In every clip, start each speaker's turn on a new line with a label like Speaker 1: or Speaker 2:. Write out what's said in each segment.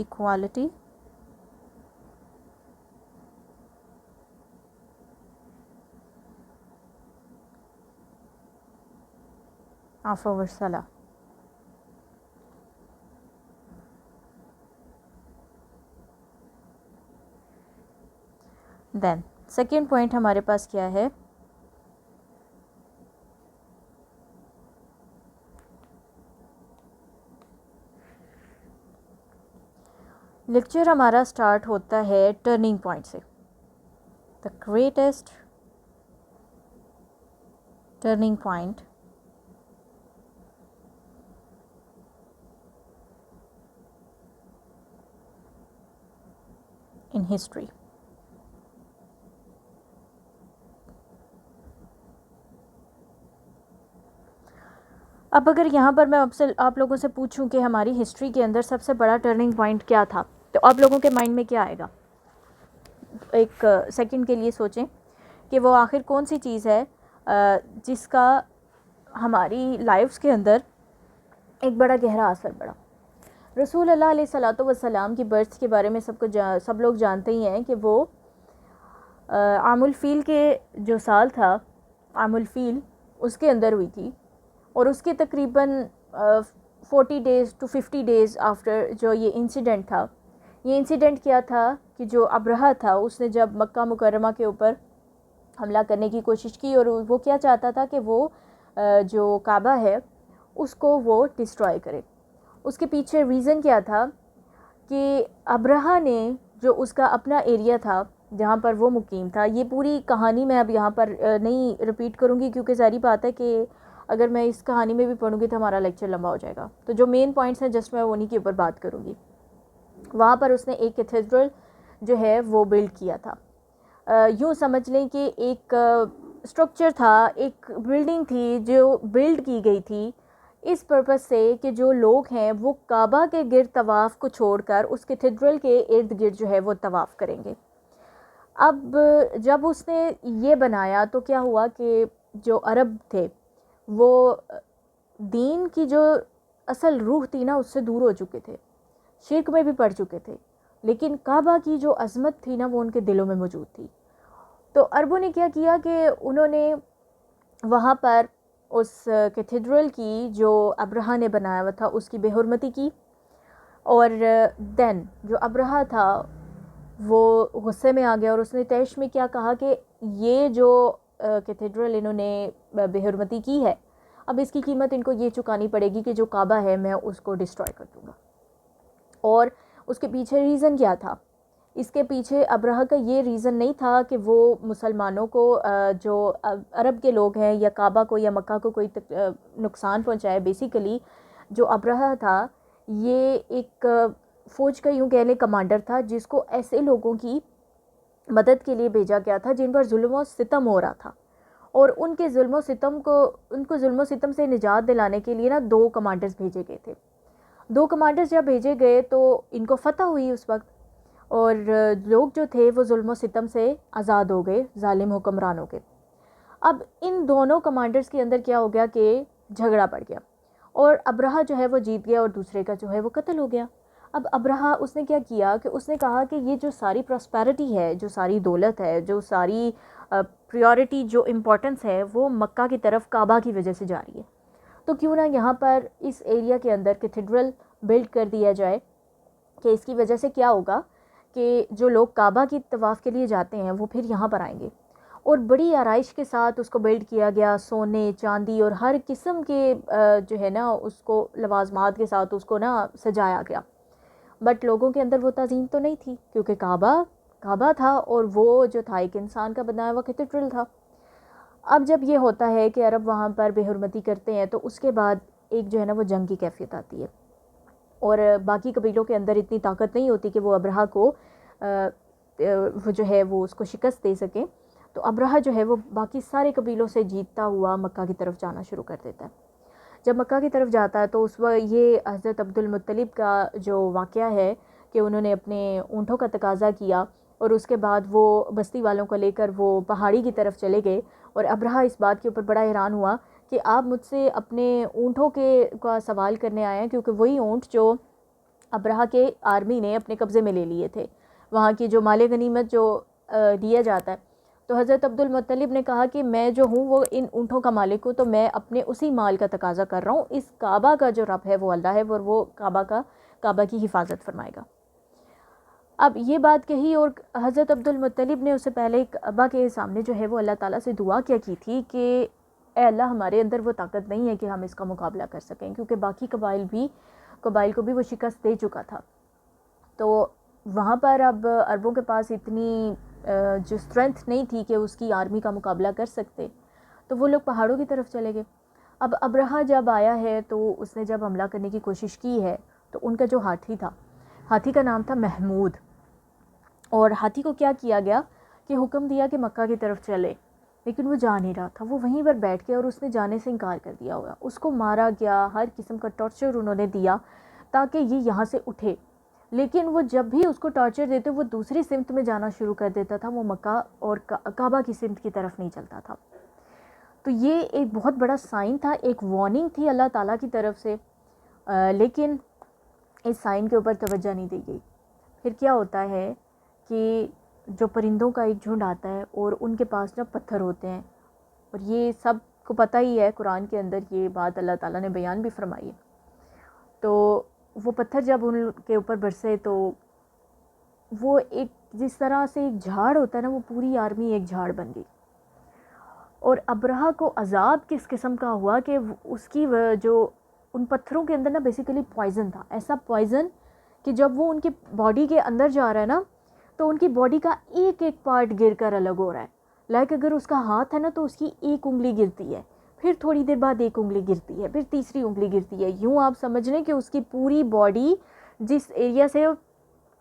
Speaker 1: the quality of our salah. Then second point ہمارے پاس کیا ہے؟ لیکچر ہمارا سٹارٹ ہوتا ہے ٹرننگ پوائنٹ سے. The greatest turning point in history. اب اگر یہاں پر میں آپ لوگوں سے پوچھوں کہ ہماری ہسٹری کے اندر سب سے بڑا ٹرننگ پوائنٹ کیا تھا، تو آپ لوگوں کے مائنڈ میں کیا آئے گا؟ ایک سیکنڈ کے لیے سوچیں کہ وہ آخر کون سی چیز ہے جس کا ہماری لائفز کے اندر ایک بڑا گہرا اثر پڑا. رسول اللہ علیہ الصلوۃ والسلام کی برتھ کے بارے میں سب لوگ جانتے ہی ہیں کہ وہ عام الفیل کے جو سال تھا، عام الفیل، اس کے اندر ہوئی تھی. اور اس کے تقریباً 40 days to 50 days آفٹر جو یہ انسیڈنٹ تھا. یہ انسیڈنٹ کیا تھا کہ جو ابرہہ تھا اس نے جب مکہ مکرمہ کے اوپر حملہ کرنے کی کوشش کی، اور وہ کیا چاہتا تھا کہ وہ جو کعبہ ہے اس کو وہ ڈسٹرائے کرے. اس کے پیچھے ریزن کیا تھا کہ ابرہہ نے جو اس کا اپنا ایریا تھا جہاں پر وہ مقیم تھا، یہ پوری کہانی میں اب یہاں پر نہیں رپیٹ کروں گی کیونکہ ظاہری بات ہے کہ اگر میں اس کہانی میں بھی پڑھوں گی تو ہمارا لیکچر لمبا ہو جائے گا. تو جو مین پوائنٹس ہیں جسٹ میں انہی کے اوپر بات کروں گی. وہاں پر اس نے ایک کیتھیڈرل جو ہے وہ بلڈ کیا تھا. یوں سمجھ لیں کہ ایک اسٹرکچر تھا، ایک بلڈنگ تھی جو بلڈ کی گئی تھی اس پرپس سے کہ جو لوگ ہیں وہ کعبہ کے گرد طواف کو چھوڑ کر اس کیتھیڈرل کے ارد گرد جو ہے وہ طواف کریں گے. اب جب اس نے یہ بنایا تو کیا ہوا کہ جو عرب تھے وہ دین کی جو اصل روح تھی نا اس سے دور ہو چکے تھے، شرک میں بھی پڑ چکے تھے، لیکن کعبہ کی جو عظمت تھی نا وہ ان کے دلوں میں موجود تھی. تو عربوں نے کیا کیا کہ انہوں نے وہاں پر اس کیتھیڈرل کی جو ابرہہ نے بنایا ہوا تھا اس کی بے حرمتی کی. اور دین جو ابرہہ تھا وہ غصے میں آ گیا اور اس نے طیش میں کیا کہا کہ یہ جو کیتھیڈرل انہوں نے بے حرمتی کی ہے، اب اس کی قیمت ان کو یہ چکانی پڑے گی کہ جو کعبہ ہے میں اس کو ڈسٹرائے کر دوں گا. اور اس کے پیچھے ریزن کیا تھا؟ اس کے پیچھے ابرہہ کا یہ ریزن نہیں تھا کہ وہ مسلمانوں کو جو عرب کے لوگ ہیں یا کعبہ کو یا مکہ کو کوئی نقصان پہنچائے. بیسیکلی جو ابرہہ تھا یہ ایک فوج کا یوں کہہ لیں کمانڈر تھا جس کو ایسے لوگوں کی مدد کے لیے بھیجا گیا تھا جن پر ظلم و ستم ہو رہا تھا، اور ان کو ظلم و ستم سے نجات دلانے کے لیے نا 2 کمانڈرز بھیجے گئے تھے. 2 کمانڈرز جب بھیجے گئے تو ان کو فتح ہوئی اس وقت، اور لوگ جو تھے وہ ظلم و ستم سے آزاد ہو گئے ظالم حکمرانوں کے. اب ان دونوں کمانڈرز کے اندر کیا ہو گیا کہ جھگڑا پڑ گیا، اور ابرہہ جو ہے وہ جیت گیا اور دوسرے کا جو ہے وہ قتل ہو گیا. اب ابرہہ اس نے کیا کیا کہ اس نے کہا کہ یہ جو ساری پراسپیرٹی ہے، جو ساری دولت ہے، جو ساری پریورٹی، جو امپورٹنس ہے وہ مکہ کی طرف کعبہ کی وجہ سے جا رہی ہے، تو کیوں نہ یہاں پر اس ایریا کے اندر کیتھیڈرل بلڈ کر دیا جائے کہ اس کی وجہ سے کیا ہوگا کہ جو لوگ کعبہ کی طواف کے لیے جاتے ہیں وہ پھر یہاں پر آئیں گے. اور بڑی آرائش کے ساتھ اس کو بلڈ کیا گیا، سونے چاندی اور ہر قسم کے جو ہے نا اس کو لوازمات کے ساتھ اس کو نا سجایا گیا. بٹ لوگوں کے اندر وہ تعظیم تو نہیں تھی کیونکہ کعبہ تھا اور وہ جو تھا ایک انسان کا بنایا ہوا کیتھیڈرل تھا. اب جب یہ ہوتا ہے کہ عرب وہاں پر بے حرمتی کرتے ہیں تو اس کے بعد ایک جو ہے نا وہ جنگ کی کیفیت آتی ہے، اور باقی قبیلوں کے اندر اتنی طاقت نہیں ہوتی کہ وہ ابرہہ کو وہ جو ہے وہ اس کو شکست دے سکیں. تو ابرہہ جو ہے وہ باقی سارے قبیلوں سے جیتتا ہوا مکہ کی طرف جانا شروع کر دیتا ہے. جب مکہ کی طرف جاتا ہے تو اس وقت یہ حضرت عبد المطلب کا جو واقعہ ہے کہ انہوں نے اپنے اونٹوں کا تقاضا کیا اور اس کے بعد وہ بستی والوں کو لے کر وہ پہاڑی کی طرف چلے گئے. اور ابرہہ اس بات کے اوپر بڑا حیران ہوا کہ آپ مجھ سے اپنے اونٹوں کا سوال کرنے آئے ہیں، کیونکہ وہی اونٹ جو ابرہہ کے آرمی نے اپنے قبضے میں لے لیے تھے، وہاں کی جو مال غنیمت جو دیا جاتا ہے. تو حضرت عبد المطلب نے کہا کہ میں جو ہوں وہ ان اونٹوں کا مالک ہوں، تو میں اپنے اسی مال کا تقاضا کر رہا ہوں. اس کعبہ کا جو رب ہے وہ اللہ ہے، اور وہ کعبہ کی حفاظت فرمائے گا. اب یہ بات کہی، اور حضرت عبد المطلب نے اس سے پہلے کعبہ کے سامنے جو ہے وہ اللہ تعالیٰ سے دعا کیا کی تھی کہ اے اللہ، ہمارے اندر وہ طاقت نہیں ہے کہ ہم اس کا مقابلہ کر سکیں، کیونکہ باقی قبائل کو بھی وہ شکست دے چکا تھا. تو وہاں پر اب عربوں کے پاس اتنی جو اسٹرینتھ نہیں تھی کہ اس کی آرمی کا مقابلہ کر سکتے، تو وہ لوگ پہاڑوں کی طرف چلے گئے. اب ابرہہ جب آیا ہے تو اس نے جب حملہ کرنے کی کوشش کی ہے، تو ان کا جو ہاتھی کا نام تھا محمود، اور ہاتھی کو کیا کیا گیا کہ حکم دیا کہ مکہ کی طرف چلے، لیکن وہ جا نہیں رہا تھا. وہ وہیں پر بیٹھ کے اور اس نے جانے سے انکار کر دیا ہوگا. اس کو مارا گیا، ہر قسم کا ٹارچر انہوں نے دیا تاکہ یہ یہاں سے اٹھے. لیکن وہ جب بھی اس کو ٹارچر دیتے وہ دوسری سمت میں جانا شروع کر دیتا تھا، وہ مکہ اور کعبہ کی سمت کی طرف نہیں چلتا تھا. تو یہ ایک بہت بڑا سائن تھا، ایک وارننگ تھی اللہ تعالیٰ کی طرف سے، لیکن اس سائن کے اوپر توجہ نہیں دی گئی. پھر کیا ہوتا ہے کہ جو پرندوں کا ایک جھنڈ آتا ہے اور ان کے پاس جو پتھر ہوتے ہیں، اور یہ سب کو پتہ ہی ہے، قرآن کے اندر یہ بات اللہ تعالیٰ نے بیان بھی فرمائی ہے. تو وہ پتھر جب ان کے اوپر برسے تو وہ ایک جس طرح سے ایک جھاڑ ہوتا ہے نا، وہ پوری آرمی ایک جھاڑ بن گئی. اور ابرہہ کو عذاب کس قسم کا ہوا کہ اس کی جو ان پتھروں کے اندر نا بیسیکلی پوائزن تھا، ایسا پوائزن کہ جب وہ ان کی باڈی کے اندر جا رہا ہے نا تو ان کی باڈی کا ایک ایک پارٹ گر کر الگ ہو رہا ہے. لائک اگر اس کا ہاتھ ہے نا تو اس کی ایک انگلی گرتی ہے، پھر تھوڑی دیر بعد ایک انگلی گرتی ہے، پھر تیسری انگلی گرتی ہے. یوں آپ سمجھ لیں کہ اس کی پوری باڈی، جس ایریا سے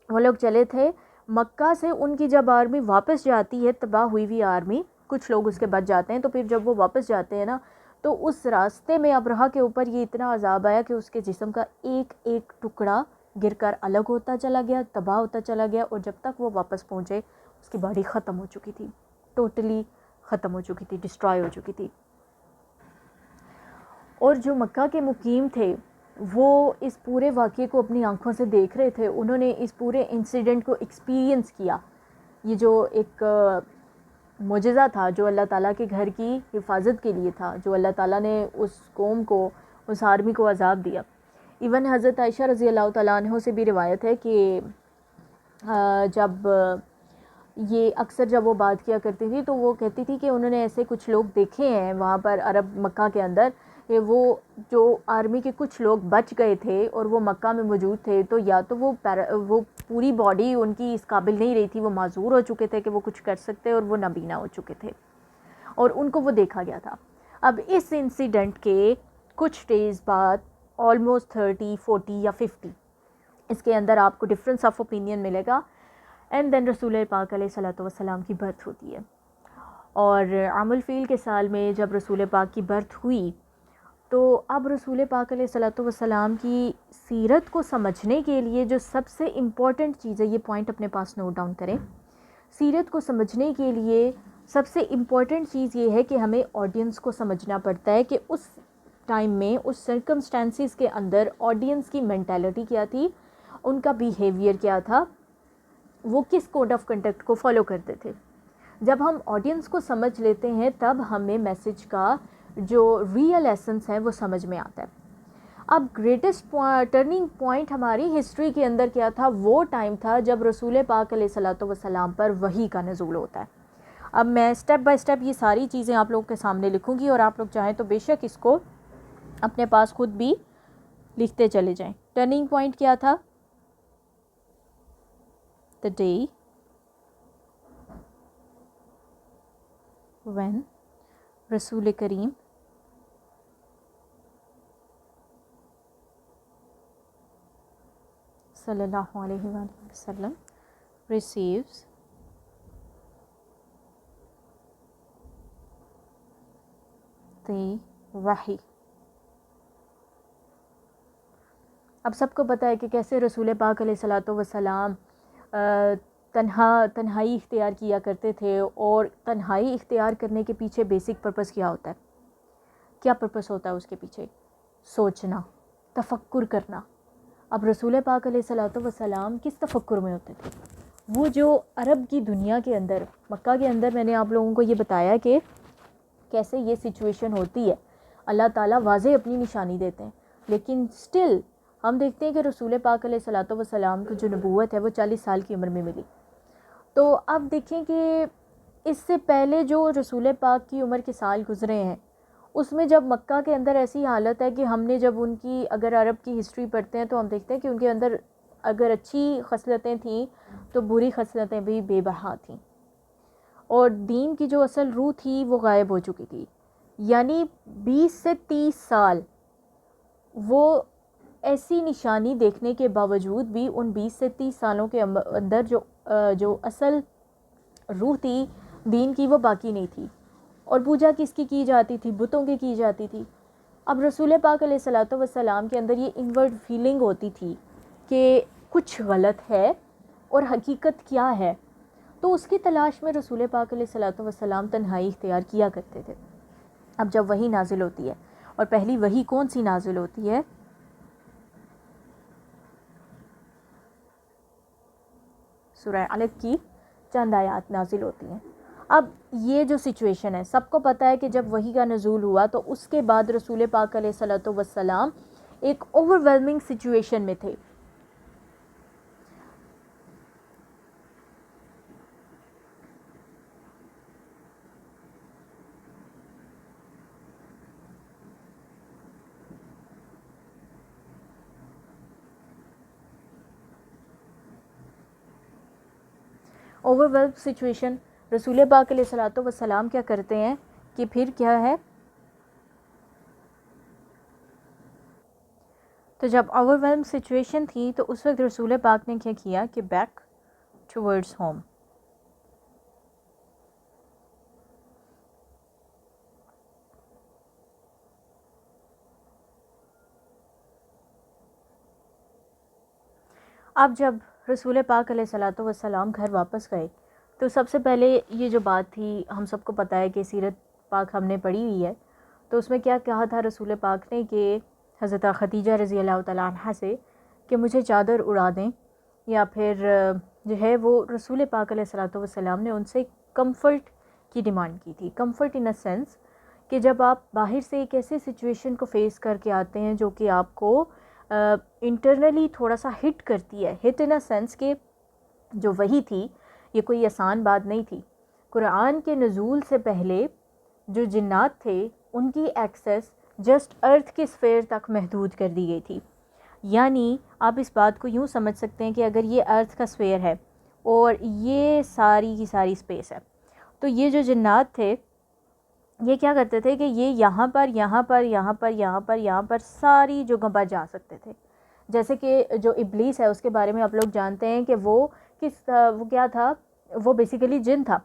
Speaker 1: وہ لوگ چلے تھے مکہ سے، ان کی جب آرمی واپس جاتی ہے، تباہ ہوئی ہوئی آرمی، کچھ لوگ اس کے بچ جاتے ہیں، تو پھر جب وہ واپس جاتے ہیں نا تو اس راستے میں ابرہہ کے اوپر یہ اتنا عذاب آیا کہ اس کے جسم کا ایک ایک ٹکڑا گر کر الگ ہوتا چلا گیا، تباہ ہوتا چلا گیا، اور جب تک وہ واپس پہنچے اس کی باڈی ختم ہو چکی تھی، ٹوٹلی ختم ہو چکی تھی، ڈسٹرائے ہو چکی تھی. اور جو مکہ کے مقیم تھے وہ اس پورے واقعے کو اپنی آنکھوں سے دیکھ رہے تھے، انہوں نے اس پورے انسیڈنٹ کو ایکسپیرینس کیا. یہ جو ایک معجزہ تھا جو اللہ تعالیٰ کے گھر کی حفاظت کے لیے تھا، جو اللہ تعالیٰ نے اس قوم کو، اس آرمی کو عذاب دیا. ایون حضرت عائشہ رضی اللہ تعالیٰ عنہ سے بھی روایت ہے کہ جب یہ اکثر جب وہ بات کیا کرتی تھی تو وہ کہتی تھی کہ انہوں نے ایسے کچھ لوگ دیکھے ہیں وہاں پر عرب مکہ کے اندر، کہ وہ جو آرمی کے کچھ لوگ بچ گئے تھے اور وہ مکہ میں موجود تھے، تو یا تو وہ پوری باڈی ان کی اس قابل نہیں رہی تھی، وہ معذور ہو چکے تھے کہ وہ کچھ کر سکتے، اور وہ نابینا ہو چکے تھے، اور ان کو وہ دیکھا گیا تھا. اب اس انسیڈنٹ کے کچھ ڈیز بعد، آلموسٹ 30 40 یا 50، اس کے اندر آپ کو ڈفرینس آف اوپینین ملے گا. اینڈ دین رسول پاک علیہ صلاۃ والسلام کی برتھ ہوتی ہے. اور عام الفیل کے سال میں جب رسول پاک کی برتھ ہوئی تو اب رسول پاک علیہ صلاۃ والسلام کی سیرت کو سمجھنے کے لیے جو سب سے امپورٹنٹ چیز ہے، یہ پوائنٹ اپنے پاس نوٹ ڈاؤن کریں، سیرت کو سمجھنے کے لیے سب سے امپورٹنٹ چیز یہ ہے کہ ہمیں آڈینس کو سمجھنا پڑتا ہے کہ اس ٹائم میں، اس سرکمسٹانسز کے اندر آڈینس کی مینٹیلٹی کیا تھی، ان کا بیہیویئر کیا تھا، وہ کس کوڈ آف کنڈکٹ کو فالو کرتے تھے. جب ہم آڈینس کو سمجھ لیتے ہیں تب ہمیں میسج کا جو ریئل ایسنس ہے وہ سمجھ میں آتا ہے. اب گریٹسٹ ٹرننگ پوائنٹ ہماری ہسٹری کے اندر کیا تھا؟ وہ ٹائم تھا جب رسول پاک علیہ صلاۃ والسلام پر وحی کا نزول ہوتا ہے. اب میں اسٹیپ بائی اسٹیپ یہ ساری چیزیں آپ لوگوں کے سامنے لکھوں گی، اور آپ لوگ چاہیں تو بے شک اس کو اپنے پاس خود بھی لکھتے چلے جائیں. ٹرننگ پوائنٹ کیا تھا؟ the day when رسول کریم صلی اللہ علیہ وآلہ وسلم receives the وحی. اب سب کو پتہ ہے کہ کیسے رسول پاک علیہ صلاۃ والسلام تنہائی اختیار کیا کرتے تھے، اور تنہائی اختیار کرنے کے پیچھے بیسک پرپس کیا ہوتا ہے؟ کیا پرپس ہوتا ہے اس کے پیچھے؟ سوچنا، تفکر کرنا. اب رسول پاک علیہ الصلوۃ والسلام کس تفکر میں ہوتے تھے؟ وہ جو عرب کی دنیا کے اندر، مکہ کے اندر، میں نے آپ لوگوں کو یہ بتایا کہ کیسے یہ سچویشن ہوتی ہے، اللہ تعالیٰ واضح اپنی نشانی دیتے ہیں، لیکن سٹل ہم دیکھتے ہیں کہ رسول پاک علیہ الصلوۃ والسلام کی جو نبوت ہے وہ 40 سال کی عمر میں ملی۔ تو اب دیکھیں کہ اس سے پہلے جو رسول پاک کی عمر کے سال گزرے ہیں، اس میں جب مکہ کے اندر ایسی حالت ہے کہ ہم نے جب ان کی اگر عرب کی ہسٹری پڑھتے ہیں تو ہم دیکھتے ہیں کہ ان کے اندر اگر اچھی خصلتیں تھیں تو بری خصلتیں بھی بے بہا تھیں، اور دین کی جو اصل روح تھی وہ غائب ہو چکی تھی۔ یعنی 20 سے 30 سال وہ ایسی نشانی دیکھنے کے باوجود بھی ان 20 سے 30 سالوں کے اندر جو اصل روح تھی دین کی وہ باقی نہیں تھی، اور پوجا کس کی جاتی تھی؟ بتوں کی جاتی تھی۔ اب رسول پاک علیہ الصلوۃ والسلام کے اندر یہ انورڈ فیلنگ ہوتی تھی کہ کچھ غلط ہے اور حقیقت کیا ہے، تو اس کی تلاش میں رسول پاک علیہ الصلوۃ والسلام تنہائی اختیار کیا کرتے تھے۔ اب جب وحی نازل ہوتی ہے، اور پہلی وحی کون سی نازل ہوتی ہے؟ سورہ علق کی چند آیات نازل ہوتی ہیں۔ اب یہ جو سچویشن ہے، سب کو پتہ ہے کہ جب وحی کا نزول ہوا تو اس کے بعد رسول پاک علیہ الصلوۃ والسلام ایک اوور ویلمنگ سچویشن میں تھے۔ اوور ویلم سچویشن، رسول پاک علیہ الصلوۃ والسلام کیا کرتے ہیں کہ پھر کیا ہے، تو جب اوور ویلم سچویشن تھی تو اس وقت رسول پاک نے کیا کیا کہ بیک ٹورڈز ہوم، اب جب رسول پاک علیہ الصلوۃ والسلام گھر واپس گئے تو سب سے پہلے یہ جو بات تھی، ہم سب کو پتہ ہے کہ سیرت پاک ہم نے پڑھی ہوئی ہے، تو اس میں کیا کہا تھا رسول پاک نے کہ حضرت خدیجہ رضی اللہ تعالیٰ عنہ سے کہ مجھے چادر اڑا دیں، یا پھر جو ہے وہ رسول پاک علیہ الصلوۃ والسلام نے ان سے کمفرٹ کی ڈیمانڈ کی تھی۔ کمفرٹ ان اے سینس کہ جب آپ باہر سے ایک ایسے سچویشن کو فیس کر کے آتے ہیں جو کہ آپ کو انٹرنلی تھوڑا سا ہٹ کرتی ہے، ہٹ ان اے سینس کہ جو وحی تھی یہ کوئی آسان بات نہیں تھی۔ قرآن کے نزول سے پہلے جو جنات تھے ان کی ایکسیس جسٹ ارتھ کے اسفیئر تک محدود کر دی گئی تھی۔ یعنی آپ اس بات کو یوں سمجھ سکتے ہیں کہ اگر یہ ارتھ کا اسفیئر ہے اور یہ ساری کی ساری اسپیس ہے، تو یہ جو جنات تھے یہ کیا کرتے تھے کہ یہ یہاں پر یہاں پر یہاں پر یہاں پر یہاں پر ساری جگہ پر جا سکتے تھے۔ جیسے کہ جو ابلیس ہے اس کے بارے میں آپ لوگ جانتے ہیں کہ وہ کیا تھا، وہ بیسیکلی جن تھا،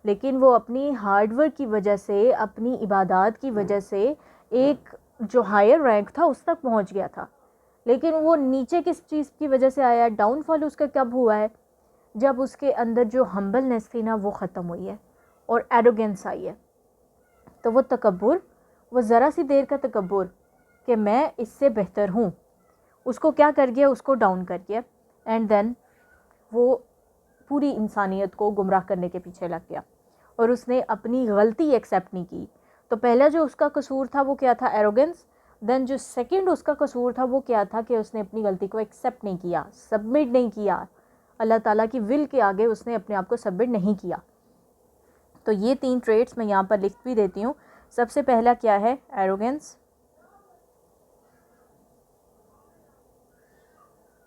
Speaker 1: لیکن وہ اپنی ہارڈ ورک کی وجہ سے، اپنی عبادات کی وجہ سے ایک جو ہائر رینک تھا اس تک پہنچ گیا تھا، لیکن وہ نیچے کس چیز کی وجہ سے آیا؟ ڈاؤن فال اس کا کب ہوا ہے؟ جب اس کے اندر جو ہمبلنس تھی نا وہ ختم ہوئی ہے اور ایروگنس آئی ہے۔ تو وہ تکبر، وہ ذرا سی دیر کا تکبر کہ میں اس سے بہتر ہوں، اس کو کیا کر گیا؟ اس کو ڈاؤن کر گیا، اینڈ دین وہ پوری انسانیت کو گمراہ کرنے کے پیچھے لگ گیا، اور اس نے اپنی غلطی ایکسیپٹ نہیں کی۔ تو پہلا جو اس کا قصور تھا وہ کیا تھا؟ ایروگنس۔ دین جو سیکنڈ اس کا قصور تھا وہ کیا تھا کہ اس نے اپنی غلطی کو ایکسیپٹ نہیں کیا، سبمٹ نہیں کیا، اللہ تعالیٰ کی ول کے آگے اس نے اپنے آپ کو سبمٹ نہیں کیا۔ تو یہ 3 ٹریٹس میں یہاں پر لکھ بھی دیتی ہوں۔ سب سے پہلا کیا ہے؟ ایروگنس،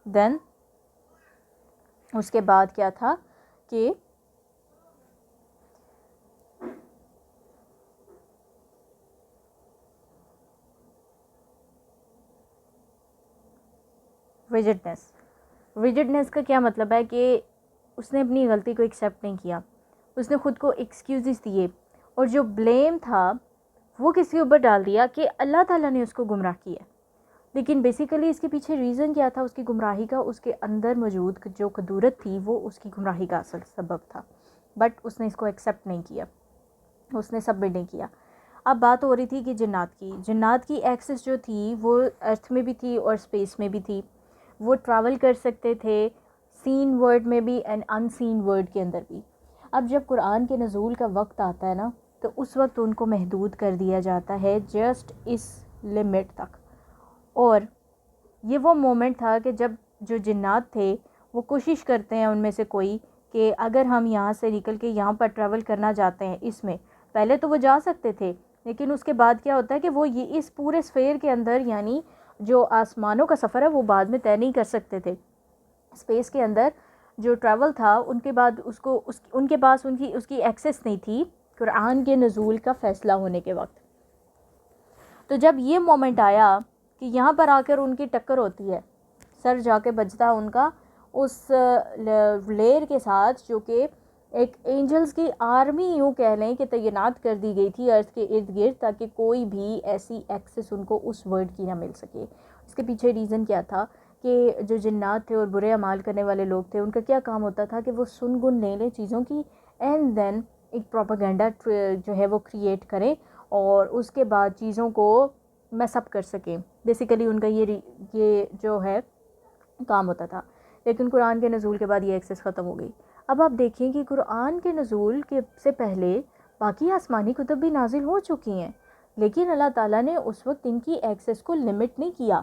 Speaker 1: دین اس کے بعد کیا تھا کہ ریجڈنس۔ ریجڈنس کا کیا مطلب ہے کہ اس نے اپنی غلطی کو ایکسیپٹ نہیں کیا، اس نے خود کو ایکسکیوزز دیے، اور جو بلیم تھا وہ کس کے اوپر ڈال دیا کہ اللہ تعالیٰ نے اس کو گمراہ کیا۔ لیکن بیسیکلی اس کے پیچھے ریزن کیا تھا اس کی گمراہی کا؟ اس کے اندر موجود جو قدورت تھی وہ اس کی گمراہی کا اصل سبب تھا، بٹ اس نے اس کو ایکسیپٹ نہیں کیا، اس نے سبمٹ نہیں کیا۔ اب بات ہو رہی تھی کہ جنات کی ایکسس جو تھی وہ ارتھ میں بھی تھی اور اسپیس میں بھی تھی۔ وہ ٹریول کر سکتے تھے سین ورڈ میں بھی اینڈ ان سین ورڈ کے اندر بھی. اب جب قرآن کے نزول کا وقت آتا ہے نا تو اس وقت ان کو محدود کر دیا جاتا ہے جسٹ اس لمٹ تک. اور یہ وہ مومنٹ تھا کہ جب جو جنات تھے وہ کوشش کرتے ہیں ان میں سے کوئی کہ اگر ہم یہاں سے نکل کے یہاں پر ٹریول کرنا چاہتے ہیں اس میں، پہلے تو وہ جا سکتے تھے لیکن اس کے بعد کیا ہوتا ہے کہ وہ یہ اس پورے اسفیئر کے اندر یعنی جو آسمانوں کا سفر ہے وہ بعد میں طے نہیں کر سکتے تھے. اسپیس کے اندر جو ٹریول تھا ان کے بعد ان کے پاس اس کی ایکسیس نہیں تھی قرآن کے نزول کا فیصلہ ہونے کے وقت. تو جب یہ مومنٹ آیا کہ یہاں پر آ کر ان کی ٹکر ہوتی ہے، سر جا کے بجتا ان کا اس لیر کے ساتھ جو کہ ایک اینجلز کی آرمی یوں کہہ لیں کہ تعینات کر دی گئی تھی ارتھ کے ارد گرد تاکہ کوئی بھی ایسی ایکسس ان کو اس ورڈ کی نہ مل سکے. اس کے پیچھے ریزن کیا تھا کہ جو جنات تھے اور برے اعمال کرنے والے لوگ تھے ان کا کیا کام ہوتا تھا کہ وہ سن گن لے لیں چیزوں کی اینڈ دین ایک پروپیگنڈا جو ہے وہ کریٹ کریں اور اس کے بعد چیزوں کو میس اپ کر سکیں. بیسیکلی ان کا یہ جو ہے کام ہوتا تھا. لیکن قرآن کے نزول کے بعد یہ ایکسس ختم ہو گئی. اب آپ دیکھیں کہ قرآن کے نزول کے سے پہلے باقی آسمانی کتب بھی نازل ہو چکی ہیں لیکن اللہ تعالیٰ نے اس وقت ان کی ایکسس کو لمٹ نہیں کیا.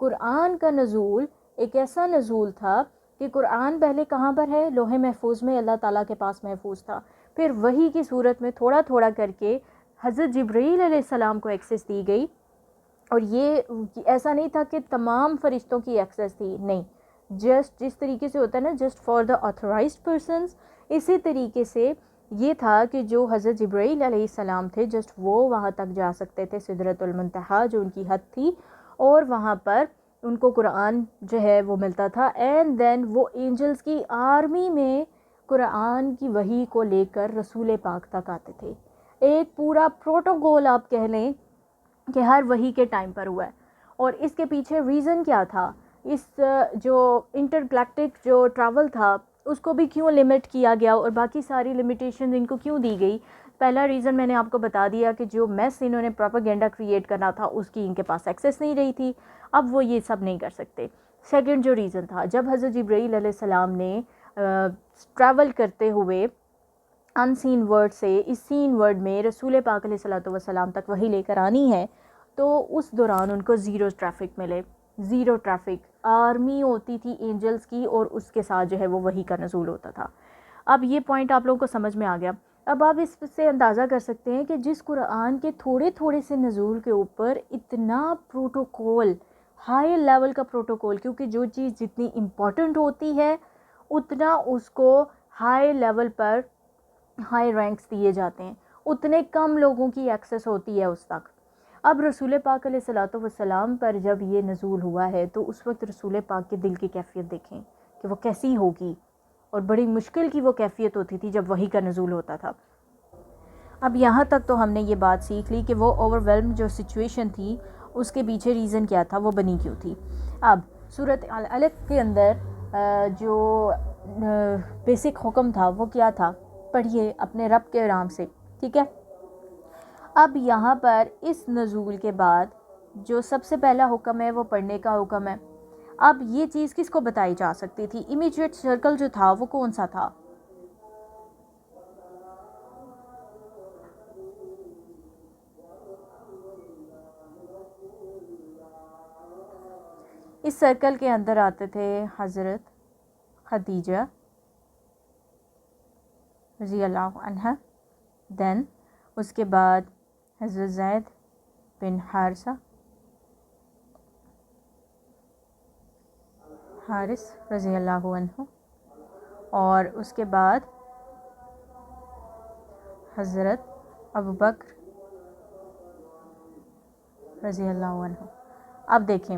Speaker 1: قرآن کا نزول ایک ایسا نزول تھا کہ قرآن پہلے کہاں پر ہے؟ لوح محفوظ میں اللہ تعالیٰ کے پاس محفوظ تھا. پھر وحی کی صورت میں تھوڑا تھوڑا کر کے حضرت جبرائیل علیہ السلام کو ایکسس دی گئی. اور یہ ایسا نہیں تھا کہ تمام فرشتوں کی ایکسس تھی، نہیں، جسٹ جس طریقے سے ہوتا ہے نا just for the authorized persons, اسی طریقے سے یہ تھا کہ جو حضرت جبرائیل علیہ السلام تھے جسٹ وہ وہاں تک جا سکتے تھے سدرۃ المنتہا جو ان کی حد تھی اور وہاں پر ان کو قرآن جو ہے وہ ملتا تھا. اینڈ دین وہ اینجلز کی آرمی میں قرآن کی وحی کو لے کر رسول پاک تک آتے تھے. ایک پورا پروٹوکول آپ کہہ لیں کہ ہر وحی کے ٹائم پر ہوا ہے. اور اس کے پیچھے ریزن کیا تھا؟ اس جو انٹر گلیکٹک جو ٹریول تھا اس کو بھی کیوں لمٹ کیا گیا اور باقی ساری لمیٹیشن ان کو کیوں دی گئی؟ پہلا ریزن میں نے آپ کو بتا دیا کہ جو میس انہوں نے پروپیگنڈا کریٹ کرنا تھا اس کی ان کے پاس ایکسیس نہیں رہی تھی، اب وہ یہ سب نہیں کر سکتے. سیکنڈ جو ریزن تھا، جب حضرت جبرائیل علیہ السلام نے ٹریول کرتے ہوئے ان سین ورڈ سے اس سین ورڈ میں رسول پاک علیہ الصلوۃ والسلام تک وحی لے کر آنی ہے تو اس دوران ان کو زیرو ٹریفک ملے. زیرو ٹریفک، آرمی ہوتی تھی اینجلز کی اور اس کے ساتھ جو ہے وہ وحی کا نزول ہوتا تھا. اب یہ پوائنٹ آپ لوگوں کو سمجھ میں آ گیا. اب آپ اس سے اندازہ کر سکتے ہیں کہ جس قرآن کے تھوڑے تھوڑے سے نزول کے اوپر اتنا پروٹوکول، ہائی لیول کا پروٹوکول، کیونکہ جو چیز جتنی امپورٹنٹ ہوتی ہے اتنا اس کو ہائی لیول پر ہائی رینکس دیے جاتے ہیں، اتنے کم لوگوں کی ایکسیس ہوتی ہے اس تک. اب رسول پاک علیہ الصلوۃ والسلام پر جب یہ نزول ہوا ہے تو اس وقت رسول پاک کے دل کی کیفیت دیکھیں کہ وہ کیسی ہوگی، اور بڑی مشکل کی وہ کیفیت ہوتی تھی جب وحی کا نزول ہوتا تھا. اب یہاں تک تو ہم نے یہ بات سیکھ لی کہ وہ اوور ویلم جو سچویشن تھی اس کے پیچھے ریزن کیا تھا، وہ بنی کیوں تھی. اب سورۃ العلق کے اندر جو بیسک حکم تھا وہ کیا تھا؟ پڑھیے اپنے رب کے نام سے، ٹھیک ہے. اب یہاں پر اس نزول کے بعد جو سب سے پہلا حکم ہے وہ پڑھنے کا حکم ہے. اب یہ چیز کس کو بتائی جا سکتی تھی؟ امیجیٹ سرکل جو تھا وہ کون سا تھا؟ اس سرکل کے اندر آتے تھے حضرت خدیجہ رضی اللہ عنہ، دین اس کے بعد حضرت زید بن حارث رضی اللہ عنہ، اور اس کے بعد حضرت ابوبکر رضی اللہ عنہ. اب دیکھیں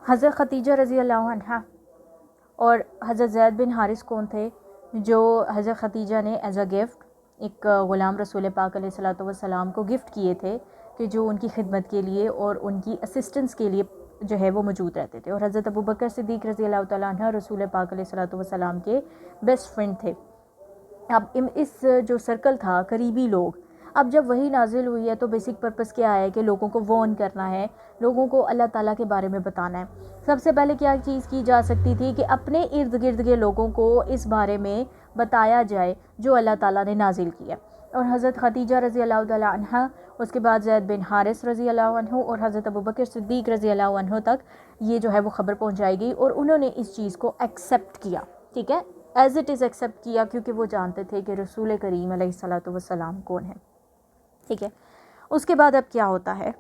Speaker 1: حضرت خدیجہ رضی اللہ عنہ اور حضرت زید بن حارث کون تھے؟ جو حضرت خدیجہ نے ایز اے گفٹ ایک غلام رسول پاک علیہ الصلوۃ والسلام کو گفٹ کیے تھے کہ جو ان کی خدمت کے لیے اور ان کی اسسٹنس کے لیے جو ہے وہ موجود رہتے تھے. اور حضرت ابوبکر صدیق رضی اللہ تعالیٰ عنہ رسول پاک علیہ الصلوۃ والسلام کے بیسٹ فرینڈ تھے. اب اس جو سرکل تھا قریبی لوگ، اب جب وہی نازل ہوئی ہے تو بیسک پرپس کیا ہے کہ لوگوں کو وارن کرنا ہے، لوگوں کو اللہ تعالیٰ کے بارے میں بتانا ہے. سب سے پہلے کیا چیز کی جا سکتی تھی کہ اپنے ارد گرد کے لوگوں کو اس بارے میں بتایا جائے جو اللہ تعالیٰ نے نازل کیا. اور حضرت خدیجہ رضی اللہ تعالیٰ عنہ، اس کے بعد زید بن حارث رضی اللہ عنہ اور حضرت ابوبکر صدیق رضی اللہ عنہ تک یہ جو ہے وہ خبر پہنچائی گئی، اور انہوں نے اس چیز کو ایکسیپٹ کیا. ٹھیک ہے، ایز اٹ از ایکسیپٹ کیا، کیونکہ وہ جانتے تھے کہ رسول کریم علیہ الصلوۃ والسلام کون ہے. ٹھیک ہے، اس کے بعد اب کیا ہوتا ہے؟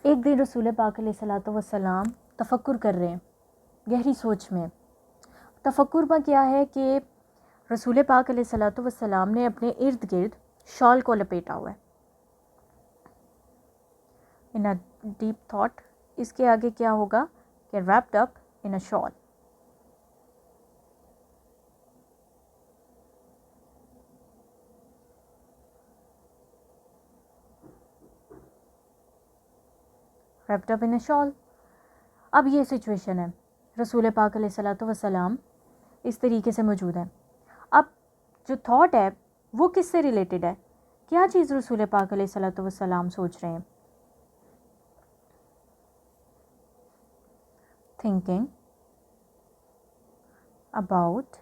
Speaker 1: ایک دن رسول پاک علیہ الصلوۃ والسلام تفکر کر رہے ہیں، گہری سوچ میں. تفکر میں کیا ہے کہ رسول پاک علیہ الصلوۃ والسلام نے اپنے ارد گرد شال کو لپیٹا ہوا ہے. ان اے ڈیپ تھاٹ، اس کے آگے کیا ہوگا کہ ریپڈ اپ ان اے شال. ریپڈ اپ ان اے شال. اب یہ سچویشن ہے، رسول پاک علیہ الصلوۃ والسلام اس طریقے سے موجود ہیں. اب جو تھاٹ ہے وہ کس سے ریلیٹڈ ہے؟ کیا چیز رسول پاک علیہ الصلوۃ والسلام سوچ رہے ہیں؟ thinking about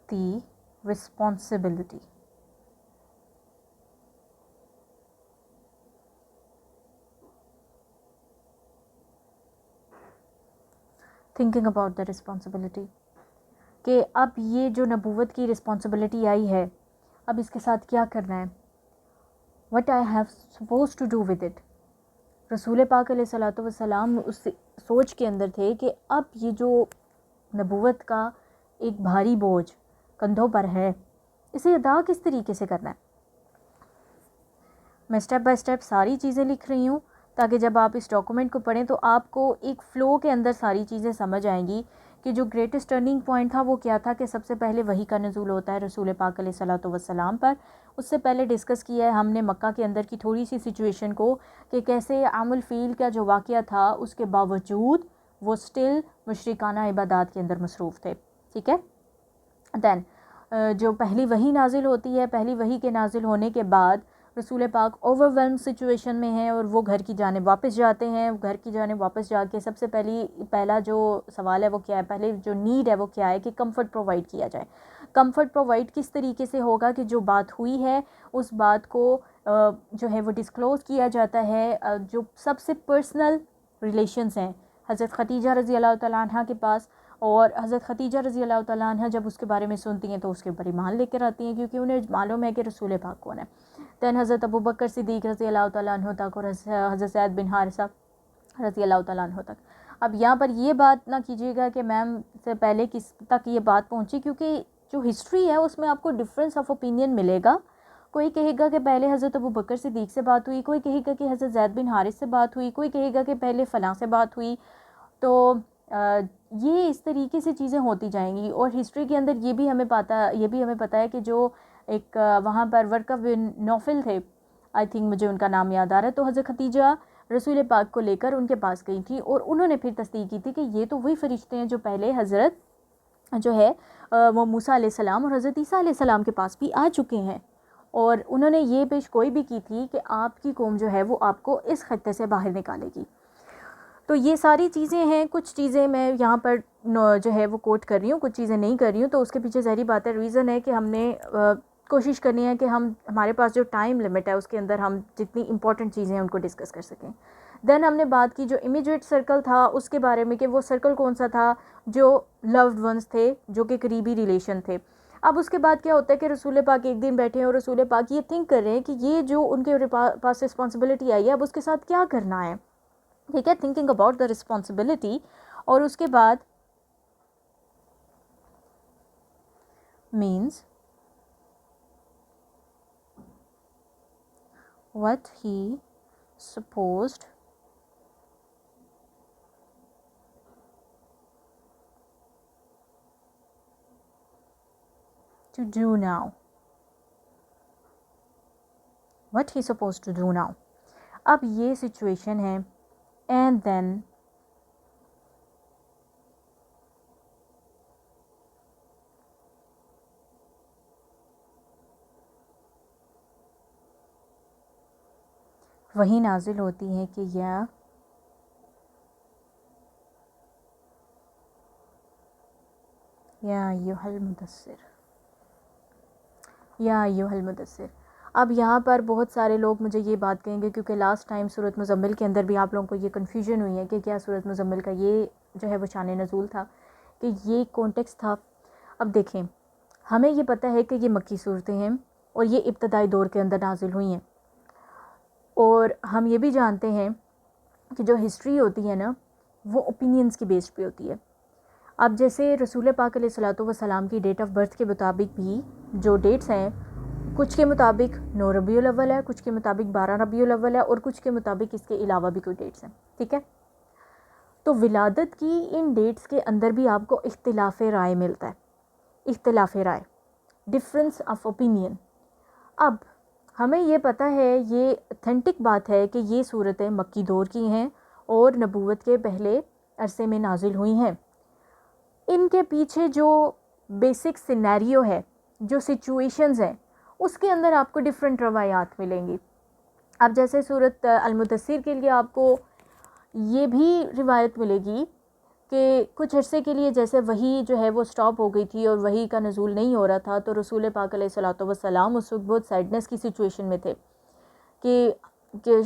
Speaker 1: the responsibility. thinking about the responsibility کہ اب یہ جو نبوت کی رسپانسبلٹی آئی ہے، اب اس کے ساتھ کیا کرنا ہے. what I have supposed to do with it. رسول پاک علیہ الصلوۃ والسلام اس سوچ کے اندر تھے کہ اب یہ جو نبوت کا ایک بھاری بوجھ کندھوں پر ہے، اسے ادا کس طریقے سے کرنا ہے. میں سٹیپ بائی سٹیپ ساری چیزیں لکھ رہی ہوں تاکہ جب آپ اس ڈاکومنٹ کو پڑھیں تو آپ کو ایک فلو کے اندر ساری چیزیں سمجھ آئیں گی کہ جو گریٹسٹ ٹرننگ پوائنٹ تھا وہ کیا تھا کہ سب سے پہلے وحی کا نزول ہوتا ہے رسول پاک علیہ الصلوۃ والسلام پر. اس سے پہلے ڈسکس کیا ہے ہم نے مکہ کے اندر کی تھوڑی سی سچویشن کو کہ کیسے عام الفیل کا جو واقعہ تھا اس کے باوجود وہ سٹل مشرکانہ عبادات کے اندر مصروف تھے. ٹھیک ہے، دین جو پہلی وحی نازل ہوتی ہے، پہلی وحی کے نازل ہونے کے بعد رسول پاک اوور ویلم سچویشن میں ہیں اور وہ گھر کی جانب واپس جاتے ہیں. گھر کی جانب واپس جا کے سب سے پہلا جو سوال ہے وہ کیا ہے، پہلے جو نیڈ ہے وہ کیا ہے کہ کمفرٹ پرووائڈ کیا جائے. کمفرٹ پرووائڈ کس طریقے سے ہوگا کہ جو بات ہوئی ہے اس بات کو جو ہے وہ ڈسکلوز کیا جاتا ہے. جو سب سے پرسنل ریلیشنز ہیں حضرت خدیجہ رضی اللہ تعالیٰ عنہ کے پاس، اور حضرت خدیجہ رضی اللہ تعالیٰ عنہ جب اس کے بارے میں سنتی ہیں تو اس کے اوپر ایمان لے کر آتی ہیں کیونکہ انہیں معلوم ہے کہ رسول پاک کون ہے. دین حضرت ابوبکر صدیق رضی اللہ تعالیٰ عنہ تک اور حضرت زید بن حارثہ رضی اللہ تعالیٰ عنہ تک. اب یہاں پر یہ بات نہ کیجیے گا کہ میم سے پہلے کس تک یہ بات پہنچی، کیونکہ جو ہسٹری ہے اس میں آپ کو ڈفرینس آف اوپینین ملے گا. کوئی کہے گا کہ پہلے حضرت ابوبکر صدیق سے بات ہوئی، کوئی کہے گا کہ حضرت زید بن حارث سے بات ہوئی، کوئی کہے گا کہ پہلے فلاں سے بات ہوئی. تو یہ اس طریقے سے چیزیں ہوتی جائیں گی. اور ہسٹری کے اندر یہ بھی ہمیں پتہ ہے کہ جو ایک وہاں پر ورقہ بن نوفل تھے، آئی تھنک مجھے ان کا نام یاد آ رہا ہے، تو حضرت خدیجہ رسول پاک کو لے کر ان کے پاس گئی تھی اور انہوں نے پھر تصدیق کی تھی کہ یہ تو وہی فرشتے ہیں جو پہلے حضرت جو ہے وہ موسیٰ علیہ السلام اور حضرت عیسیٰ علیہ السلام کے پاس بھی آ چکے ہیں. اور انہوں نے یہ پیش گوئی بھی کی تھی کہ آپ کی قوم جو ہے وہ آپ کو اس خطے سے باہر نکالے گی. تو یہ ساری چیزیں ہیں. کچھ چیزیں میں یہاں پر جو ہے وہ کوٹ کر رہی ہوں، کچھ چیزیں نہیں کر رہی ہوں. تو اس کے پیچھے ظاہری بات ہے ریزن ہے کہ ہم نے کوشش کرنی ہے کہ ہمارے پاس جو ٹائم لمٹ ہے اس کے اندر ہم جتنی امپورٹنٹ چیزیں ہیں ان کو ڈسکس کر سکیں. دین ہم نے بات کی جو امیجیٹ سرکل تھا اس کے بارے میں کہ وہ سرکل کون سا تھا جو لوڈ ونس تھے, جو کہ قریبی ریلیشن تھے. اب اس کے بعد کیا ہوتا ہے کہ رسول پاک ایک دن بیٹھے ہیں اور رسول پاک یہ تھنک کر رہے ہیں کہ یہ جو ان کے پاس رسپانسبلٹی آئی ہے اب اس کے ساتھ کیا کرنا ہے, ٹھیک ہے, تھنکنگ اباؤٹ دا رسپانسبلٹی. اور اس کے بعد means what he supposed to do now. What he supposed to do now. اب یہ سچویشن ہے and then وہی نازل ہوتی ہے کہ یا ایھا المدثر, یا ایھا المدثر. اب یہاں پر بہت سارے لوگ مجھے یہ بات کہیں گے کیونکہ لاسٹ ٹائم سورۃ مزمل کے اندر بھی آپ لوگوں کو یہ کنفیوژن ہوئی ہے کہ کیا سورۃ مزمل کا یہ جو ہے وہ شان نزول تھا کہ یہ کانٹیکسٹ تھا. اب دیکھیں ہمیں یہ پتہ ہے کہ یہ مکی صورتیں ہیں اور یہ ابتدائی دور کے اندر نازل ہوئی ہیں, اور ہم یہ بھی جانتے ہیں کہ جو ہسٹری ہوتی ہے نا وہ اوپینینس کی بیس پہ ہوتی ہے. اب جیسے رسول پاک علیہ الصلوۃ والسلام کی ڈیٹ آف برتھ کے مطابق بھی جو ڈیٹس ہیں کچھ کے مطابق 9 ربیع الاول ہے, کچھ کے مطابق 12 ربیع الاول ہے, اور کچھ کے مطابق اس کے علاوہ بھی کوئی ڈیٹس ہیں, ٹھیک ہے. تو ولادت کی ان ڈیٹس کے اندر بھی آپ کو اختلاف رائے ملتا ہے, اختلاف رائے, ڈفرینس آف اوپینین. اب ہمیں یہ پتہ ہے, یہ اتھینٹک بات ہے کہ یہ صورتیں مکی دور کی ہیں اور نبوت کے پہلے عرصے میں نازل ہوئی ہیں. ان کے پیچھے جو بیسک سینیریو ہے, جو سچویشنز ہیں, اس کے اندر آپ کو ڈفرینٹ روایات ملیں گی. اب جیسے سورۃ المدثر کے لیے آپ کو یہ بھی روایت ملے گی کہ کچھ عرصے کے لیے جیسے وحی جو ہے وہ سٹاپ ہو گئی تھی اور وحی کا نزول نہیں ہو رہا تھا, تو رسول پاک علیہ الصلوۃ والسلام اس وقت بہت سیڈنس کی سچویشن میں تھے کہ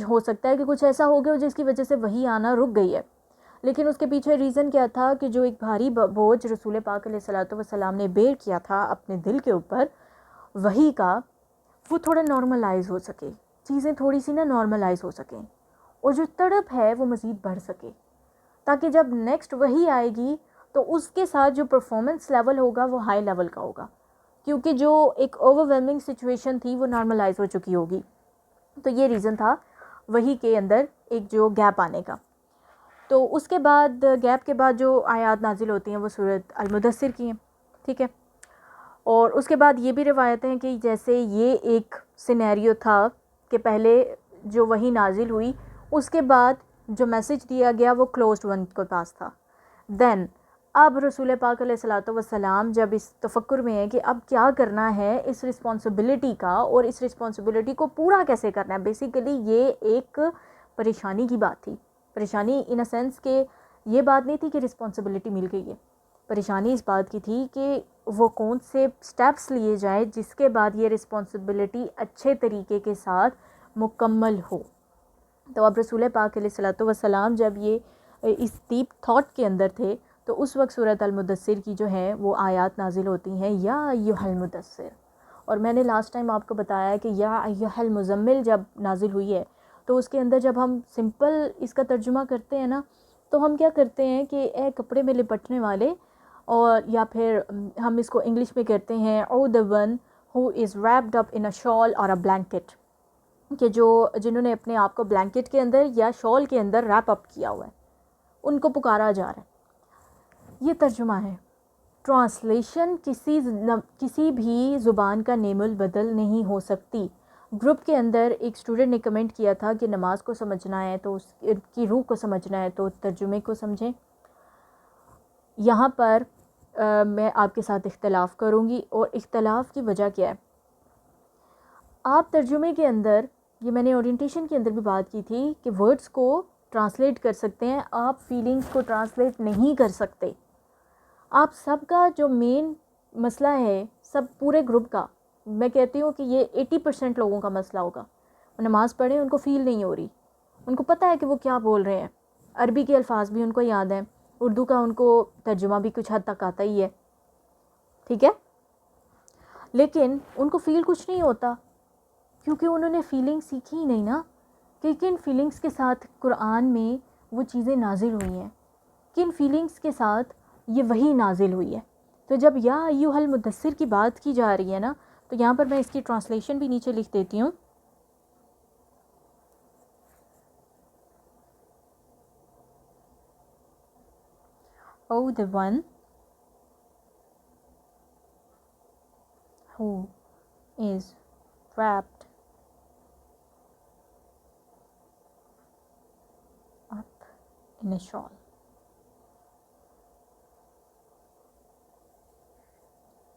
Speaker 1: ہو سکتا ہے کہ کچھ ایسا ہو گیا جس کی وجہ سے وحی آنا رک گئی ہے. لیکن اس کے پیچھے ریزن کیا تھا کہ جو ایک بھاری بوجھ رسول پاک علیہ الصلوۃ والسلام نے بیئر کیا تھا اپنے دل کے اوپر وحی کا, وہ تھوڑا نارملائز ہو سکے, چیزیں تھوڑی سی نا نارملائز ہو سکیں, اور جو تڑپ ہے وہ مزید بڑھ سکے, تاکہ جب نیکسٹ وحی آئے گی تو اس کے ساتھ جو پرفارمنس لیول ہوگا وہ ہائی لیول کا ہوگا, کیونکہ جو ایک اوور ویلمنگ سچویشن تھی وہ نارملائز ہو چکی ہوگی. تو یہ ریزن تھا وحی کے اندر ایک جو گیپ آنے کا. تو اس کے بعد گیپ کے بعد جو آیات نازل ہوتی ہیں وہ سورۃ المدثر کی ہیں, ٹھیک ہے. اور اس کے بعد یہ بھی روایتیں ہیں کہ جیسے یہ ایک سینیریو تھا کہ پہلے جو وحی نازل ہوئی اس کے بعد جو میسج دیا گیا وہ کلوزڈ ون کے پاس تھا. دین اب رسول پاک علیہ الصلوۃ والسلام جب اس تفکر میں ہے کہ اب کیا کرنا ہے اس رسپانسبلٹی کا, اور اس رسپانسبلٹی کو پورا کیسے کرنا ہے. بیسیکلی یہ ایک پریشانی کی بات تھی, پریشانی ان اے سینس کہ یہ بات نہیں تھی کہ رسپانسبلٹی مل گئی ہے, پریشانی اس بات کی تھی کہ وہ کون سے سٹیپس لیے جائے جس کے بعد یہ رسپانسبلٹی اچھے طریقے کے ساتھ مکمل ہو. تو اب رسول پاک علیہ الصلوۃ والسلام جب یہ اس ڈیپ تھاٹ کے اندر تھے تو اس وقت سورۃ المدثر کی جو ہے وہ آیات نازل ہوتی ہیں یا ایھا المدثر. اور میں نے لاسٹ ٹائم آپ کو بتایا کہ یا ایھا المزمل جب نازل ہوئی ہے تو اس کے اندر جب ہم سمپل اس کا ترجمہ کرتے ہیں نا تو ہم کیا کرتے ہیں کہ اے کپڑے میں لپٹنے والے, اور یا پھر ہم اس کو انگلش میں کہتے ہیں او the one who is wrapped up ان اے شال اور اے بلینکٹ, کہ جنہوں نے اپنے آپ کو بلینکٹ کے اندر یا شال کے اندر ریپ اپ کیا ہوا ہے, ان کو پکارا جا رہا ہے. یہ ترجمہ ہے. ٹرانسلیشن کسی بھی زبان کا نیم البدل نہیں ہو سکتی. گروپ کے اندر ایک اسٹوڈنٹ نے کمنٹ کیا تھا کہ نماز کو سمجھنا ہے تو اس کی روح کو سمجھنا ہے تو ترجمے کو سمجھیں. یہاں پر میں آپ کے ساتھ اختلاف کروں گی, اور اختلاف کی وجہ کیا ہے. آپ ترجمے کے اندر, یہ میں نے اورینٹیشن کے اندر بھی بات کی تھی کہ ورڈز کو ٹرانسلیٹ کر سکتے ہیں, آپ فیلنگز کو ٹرانسلیٹ نہیں کر سکتے. آپ سب کا جو مین مسئلہ ہے سب پورے گروپ کا میں کہتی ہوں کہ یہ 80% لوگوں کا مسئلہ ہوگا. وہ نماز پڑھیں ان کو فیل نہیں ہو رہی, ان کو پتہ ہے کہ وہ کیا بول رہے ہیں, عربی کے الفاظ بھی ان کو یاد ہیں, اردو کا ان کو ترجمہ بھی کچھ حد تک آتا ہی ہے, ٹھیک ہے, لیکن ان کو فیل کچھ نہیں ہوتا کیونکہ انہوں نے فیلنگ سیکھی ہی نہیں نا کہ کن فیلنگز کے ساتھ قرآن میں وہ چیزیں نازل ہوئی ہیں, کن فیلنگز کے ساتھ یہ وحی نازل ہوئی ہے. تو جب یا ایھا المدثر کی بات کی جا رہی ہے نا, تو یہاں پر میں اس کی ٹرانسلیشن بھی نیچے لکھ دیتی ہوں. او the one who is wrapped up in a shawl.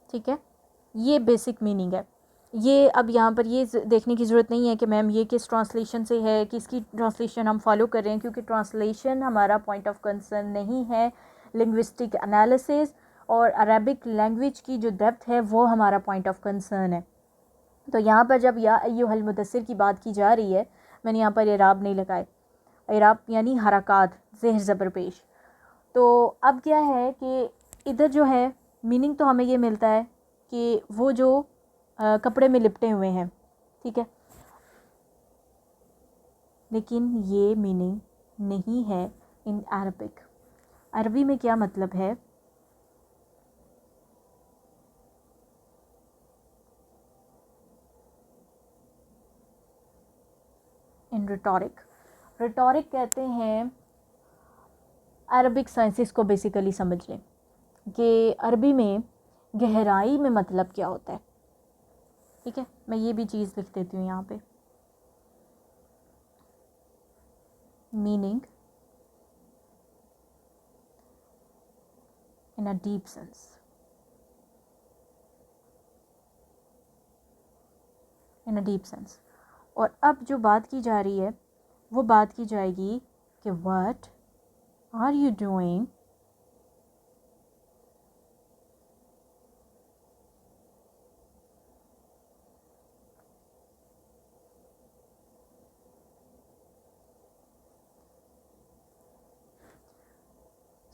Speaker 1: ٹھیک ہے, یہ بیسک میننگ ہے. یہ اب یہاں پر یہ دیکھنے کی ضرورت نہیں ہے کہ میم یہ کس ٹرانسلیشن سے ہے, کس کی ٹرانسلیشن ہم فالو کر رہے ہیں, کیونکہ ٹرانسلیشن ہمارا پوائنٹ آف کنسرن نہیں ہے. لنگوسٹک انالیسس اور عربک لینگویج کی جو ڈیپتھ ہے وہ ہمارا پوائنٹ آف کنسرن ہے. تو یہاں پر جب یا ایھا المدثر کی بات کی جا رہی ہے, میں نے یہاں پر اعراب نہیں لگائے, اعراب یعنی حرکات زہر زبر پیش. تو اب کیا ہے کہ ادھر جو ہے میننگ تو ہمیں یہ ملتا ہے کہ وہ جو کپڑے میں لپٹے ہوئے ہیں, ٹھیک ہے, لیکن یہ میننگ نہیں ہے ان عربک. عربی میں کیا مطلب ہے, ان ریٹورک. ریٹورک کہتے ہیں, عربک سائنسز کو بیسیکلی سمجھ لیں کہ عربی میں گہرائی میں مطلب کیا ہوتا ہے, ٹھیک ہے. میں یہ بھی چیز لکھ دیتی ہوں یہاں پہ, meaning in a deep sense. In a deep sense. اور اب جو بات کی جا رہی ہے وہ بات کی جائے گی کہ what are you doing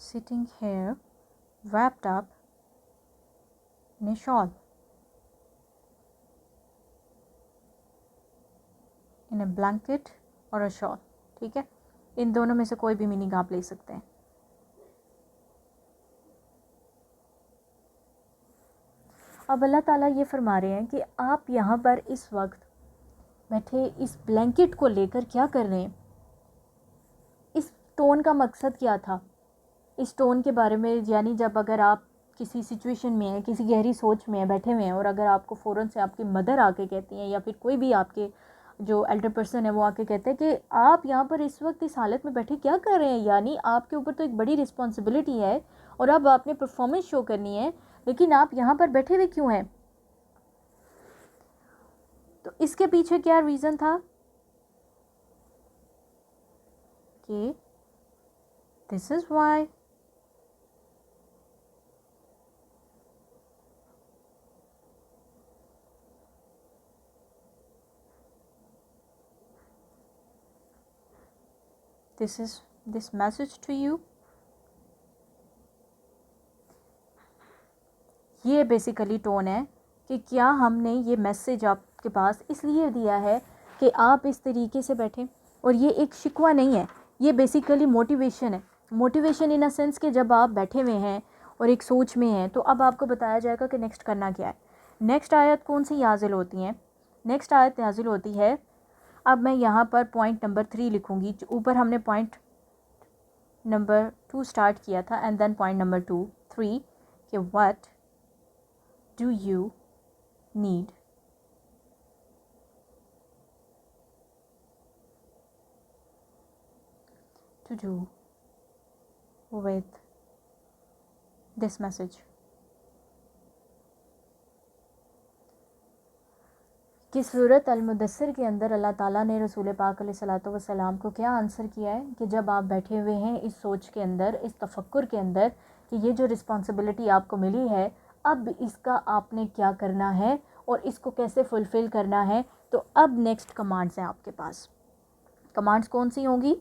Speaker 1: sitting here wrapped up in a shawl, in a blanket or a shawl, ٹھیک ہے. ان دونوں میں سے کوئی بھی میننگ آپ لے سکتے ہیں. اب اللہ تعالیٰ یہ فرما رہے ہیں کہ آپ یہاں پر اس وقت بیٹھے اس بلینکٹ کو لے کر کیا کر رہے ہیں. اس ٹون کا مقصد کیا تھا, اس ٹون کے بارے میں, یعنی جب اگر آپ کسی سچویشن میں ہیں, کسی گہری سوچ میں ہیں, بیٹھے ہوئے ہیں, اور اگر آپ کو فوراً سے آپ کی مدر آ کے کہتی ہیں یا پھر کوئی بھی آپ کے جو ایلڈر پرسن ہے وہ آ کے کہتے ہیں کہ آپ یہاں پر اس وقت اس حالت میں بیٹھے کیا کر رہے ہیں, یعنی آپ کے اوپر تو ایک بڑی رسپانسبلٹی ہے اور اب آپ نے پرفارمنس شو کرنی ہے, لیکن آپ یہاں پر بیٹھے ہوئے کیوں ہیں. تو اس کے پیچھے کیا ریزن تھا کہ this is why this is this message to you. یہ بیسیکلی ٹون ہے کہ کیا ہم نے یہ میسیج آپ کے پاس اس لیے دیا ہے کہ آپ اس طریقے سے بیٹھیں. اور یہ ایک شکوہ نہیں ہے, یہ بیسیکلی موٹیویشن ہے. موٹیویشن ان اے سینس کہ جب آپ بیٹھے ہوئے ہیں اور ایک سوچ میں ہیں, تو اب آپ کو بتایا جائے گا کہ نیکسٹ کرنا کیا ہے. نیکسٹ آیت کون سی نازل ہوتی ہیں, نیکسٹ آیت نازل ہوتی ہے, اب میں یہاں پر پوائنٹ نمبر 3 لکھوں گی. اوپر ہم نے پوائنٹ نمبر 2 سٹارٹ کیا تھا, اینڈ دین پوائنٹ نمبر 3 کہ what do you need to do with this message. کہ سورۃ المدثر کے اندر اللہ تعالیٰ نے رسول پاک علیہ الصلوۃ والسلام کو کیا آنسر کیا ہے کہ جب آپ بیٹھے ہوئے ہیں اس سوچ کے اندر, اس تفکر کے اندر کہ یہ جو رسپانسبلٹی آپ کو ملی ہے, اب اس کا آپ نے کیا کرنا ہے, اور اس کو کیسے فلفل کرنا ہے. تو اب نیکسٹ کمانڈز ہیں آپ کے پاس. کمانڈز کون سی ہوں گی؟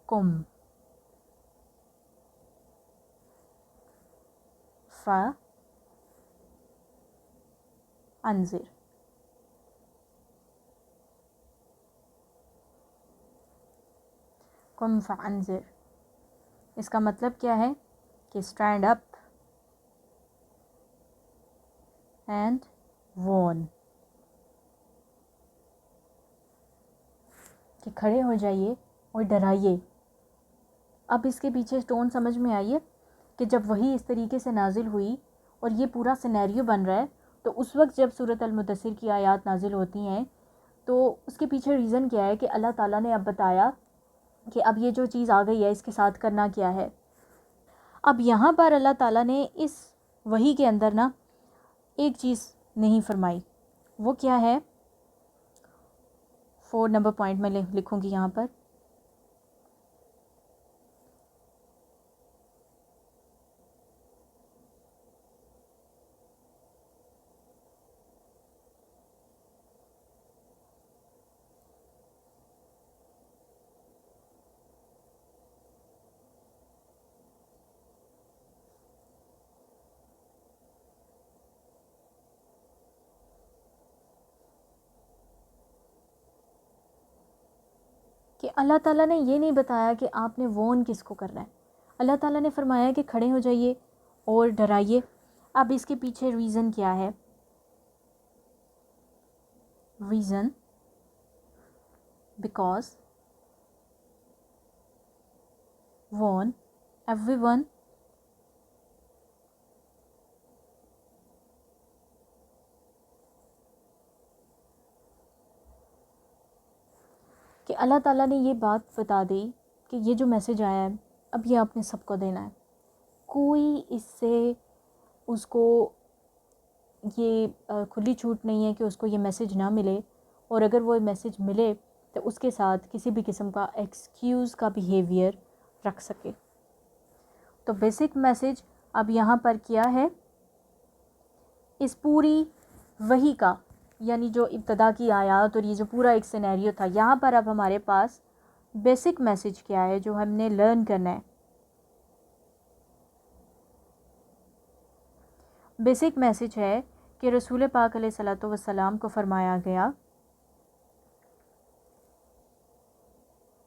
Speaker 1: کم، ف انذر. کم فانذر اس کا مطلب کیا ہے کہ اسٹینڈ اپ اینڈ وارن، کہ کھڑے ہو جائیے اور ڈرائیے. اب اس کے پیچھے ٹون سمجھ میں آئیے کہ جب وہی اس طریقے سے نازل ہوئی اور یہ پورا سینیریو بن رہا ہے، تو اس وقت جب سورۃ المدثر کی آیات نازل ہوتی ہیں تو اس کے پیچھے ریزن کیا ہے کہ اللہ تعالیٰ نے اب بتایا کہ اب یہ جو چیز آ گئی ہے اس کے ساتھ کرنا کیا ہے. اب یہاں پر اللہ تعالیٰ نے اس وحی کے اندر نا ایک چیز نہیں فرمائی. وہ کیا ہے؟ 4 نمبر پوائنٹ میں لکھوں گی یہاں پر. کہ اللہ تعالیٰ نے یہ نہیں بتایا کہ آپ نے وون کس کو کرنا ہے. اللہ تعالیٰ نے فرمایا کہ کھڑے ہو جائیے اور ڈرائیے. اب اس کے پیچھے ریزن کیا ہے؟ ریزن بیکاز warn everyone کہ اللہ تعالیٰ نے یہ بات بتا دی کہ یہ جو میسج آیا ہے اب یہ آپ نے سب کو دینا ہے. کوئی اس سے اس کو یہ کھلی چھوٹ نہیں ہے کہ اس کو یہ میسج نہ ملے، اور اگر وہ میسج ملے تو اس کے ساتھ کسی بھی قسم کا ایکسکیوز کا بیہیویئر رکھ سکے. تو بیسک میسج اب یہاں پر کیا ہے؟ اس پوری وحی کا، یعنی جو ابتدا کی آیات اور یہ جو پورا ایک سینیریو تھا، یہاں پر اب ہمارے پاس بیسک میسج کیا ہے جو ہم نے لرن کرنا ہے. بیسک میسج ہے کہ رسول پاک علیہ الصلوۃ والسلام کو فرمایا گیا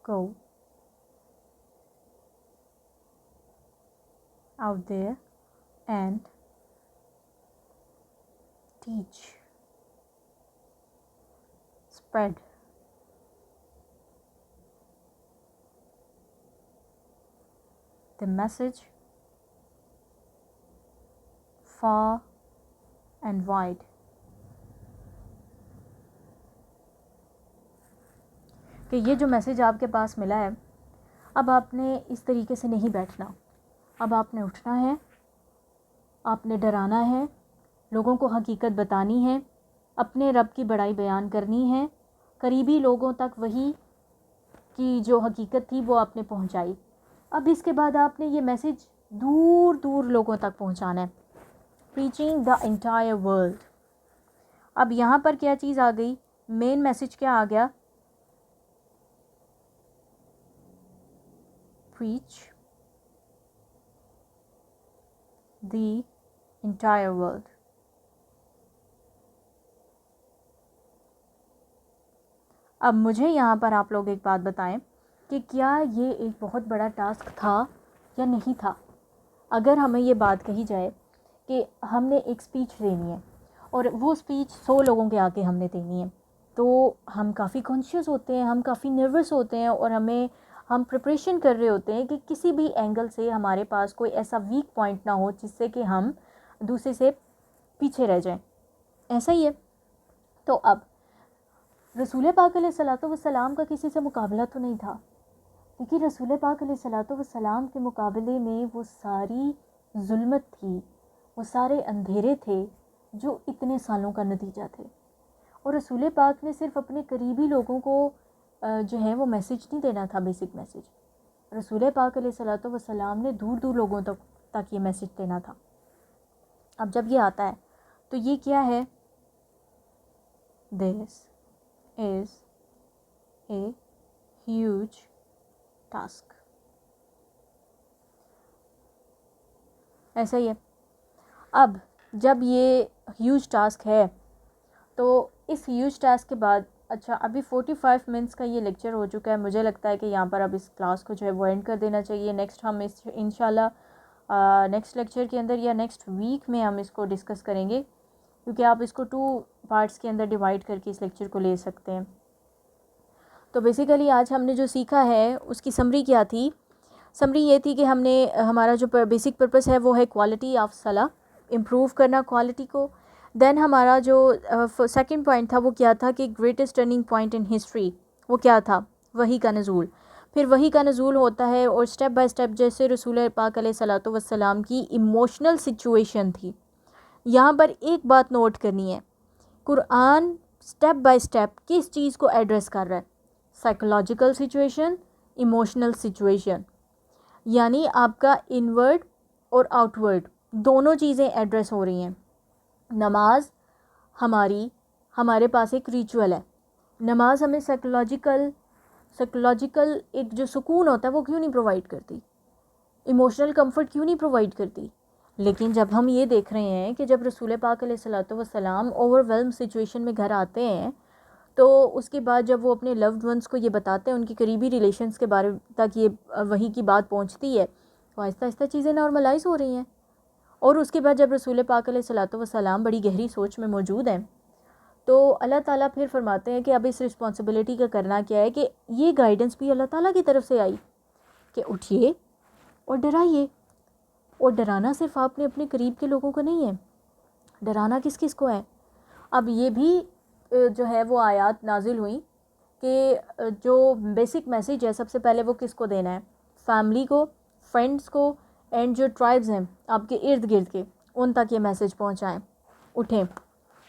Speaker 1: go out there and teach, spread the message far and wide. کہ یہ جو میسج آپ کے پاس ملا ہے، اب آپ نے اس طریقے سے نہیں بیٹھنا. اب آپ نے اٹھنا ہے، آپ نے ڈرانا ہے، لوگوں کو حقیقت بتانی ہے، اپنے رب کی بڑائی بیان کرنی ہے. قریبی لوگوں تک وہی کی جو حقیقت تھی وہ آپ نے پہنچائی. اب اس کے بعد آپ نے یہ میسج دور دور لوگوں تک پہنچانا ہے. Preaching the entire world. اب یہاں پر کیا چیز آ گئی؟ مین میسج کیا آ گیا؟ preach the entire world. اب مجھے یہاں پر آپ لوگ ایک بات بتائیں کہ کیا یہ ایک بہت بڑا ٹاسک تھا یا نہیں تھا؟ اگر ہمیں یہ بات کہی جائے کہ ہم نے ایک سپیچ دینی ہے اور وہ سپیچ 100 لوگوں کے آگے ہم نے دینی ہے، تو ہم کافی کانشیس ہوتے ہیں، ہم کافی نروس ہوتے ہیں، اور ہم پریپریشن کر رہے ہوتے ہیں کہ کسی بھی اینگل سے ہمارے پاس کوئی ایسا ویک پوائنٹ نہ ہو جس سے کہ ہم دوسرے سے پیچھے رہ جائیں. ایسا ہی ہے. تو اب رسول پاک علیہ الصلوۃ والسلام کا کسی سے مقابلہ تو نہیں تھا، کیونکہ رسول پاک علیہ الصلوۃ والسلام کے مقابلے میں وہ ساری ظلمت تھی، وہ سارے اندھیرے تھے جو اتنے سالوں کا نتیجہ تھے. اور رسول پاک نے صرف اپنے قریبی لوگوں کو جو ہے وہ میسج نہیں دینا تھا. بیسک میسج رسول پاک علیہ الصلوۃ والسلام نے دور دور لوگوں تک یہ میسج دینا تھا. اب جب یہ آتا ہے تو یہ کیا ہے؟ دس از اے ہیوج ٹاسک. ایسا ہی ہے. اب جب یہ ہیوج ٹاسک ہے تو اس ہیوج ٹاسک کے بعد اچھا ابھی 45 منٹس کا یہ لیکچر ہو چکا ہے. مجھے لگتا ہے کہ یہاں پر اب اس کلاس کو جو ہے وہ اینڈ کر دینا چاہیے. نیکسٹ ہم اس انشاءاللہ نیکسٹ لیکچر کے اندر یا نیکسٹ ویک میں ہم اس کو ڈسکس کریں گے، کیونکہ آپ اس کو 2 پارٹس کے اندر ڈیوائڈ کر کے اس لیکچر کو لے سکتے ہیں. تو بیسیکلی آج ہم نے جو سیکھا ہے اس کی سمری کیا تھی؟ سمری یہ تھی کہ ہم نے ہمارا جو بیسک پرپس ہے وہ ہے کوالٹی آف صلاح، امپروو کرنا کوالٹی کو. دین ہمارا جو سیکنڈ پوائنٹ تھا وہ کیا تھا کہ greatest turning point in history وہ کیا تھا؟ وحی کا نزول. پھر وحی کا نزول ہوتا ہے اور سٹیپ بائی سٹیپ جیسے رسول پاک علیہ الصلوۃ والسلام کی ایموشنل سچویشن تھی. یہاں پر ایک بات نوٹ کرنی ہے، قرآن سٹیپ بائی سٹیپ کس چیز کو ایڈریس کر رہا ہے؟ سائیکولوجیکل سچویشن، ایموشنل سچویشن، یعنی آپ کا انورڈ اور آؤٹ ورڈ دونوں چیزیں ایڈریس ہو رہی ہیں. نماز ہمارے پاس ایک ریچول ہے. نماز ہمیں سائیکولوجیکل ایک جو سکون ہوتا ہے وہ کیوں نہیں پرووائڈ کرتی؟ ایموشنل کمفرٹ کیوں نہیں پرووائڈ کرتی؟ لیکن جب ہم یہ دیکھ رہے ہیں کہ جب رسول پاک علیہ الصلوۃ والسلام اوور ویلم سچویشن میں گھر آتے ہیں تو اس کے بعد جب وہ اپنے لوڈ ونس کو یہ بتاتے ہیں، ان کی قریبی ریلیشنز کے بارے تک یہ وحی کی بات پہنچتی ہے، تو آہستہ آہستہ چیزیں نارملائز ہو رہی ہیں. اور اس کے بعد جب رسول پاک علیہ الصلوۃ والسلام بڑی گہری سوچ میں موجود ہیں تو اللہ تعالیٰ پھر فرماتے ہیں کہ اب اس رسپانسبلٹی کا کرنا کیا ہے کہ یہ گائیڈنس بھی اللہ تعالیٰ کی طرف سے آئی کہ اٹھیے اور ڈرائیے. اور ڈرانا صرف آپ نے اپنے قریب کے لوگوں کو نہیں ہے، ڈرانا کس کس کو ہے؟ اب یہ بھی جو ہے وہ آیات نازل ہوئیں کہ جو بیسک میسیج ہے سب سے پہلے وہ کس کو دینا ہے؟ فیملی کو، فرینڈس کو، اینڈ جو ٹرائبز ہیں آپ کے ارد گرد کے، ان تک یہ میسیج پہنچائیں. اٹھیں،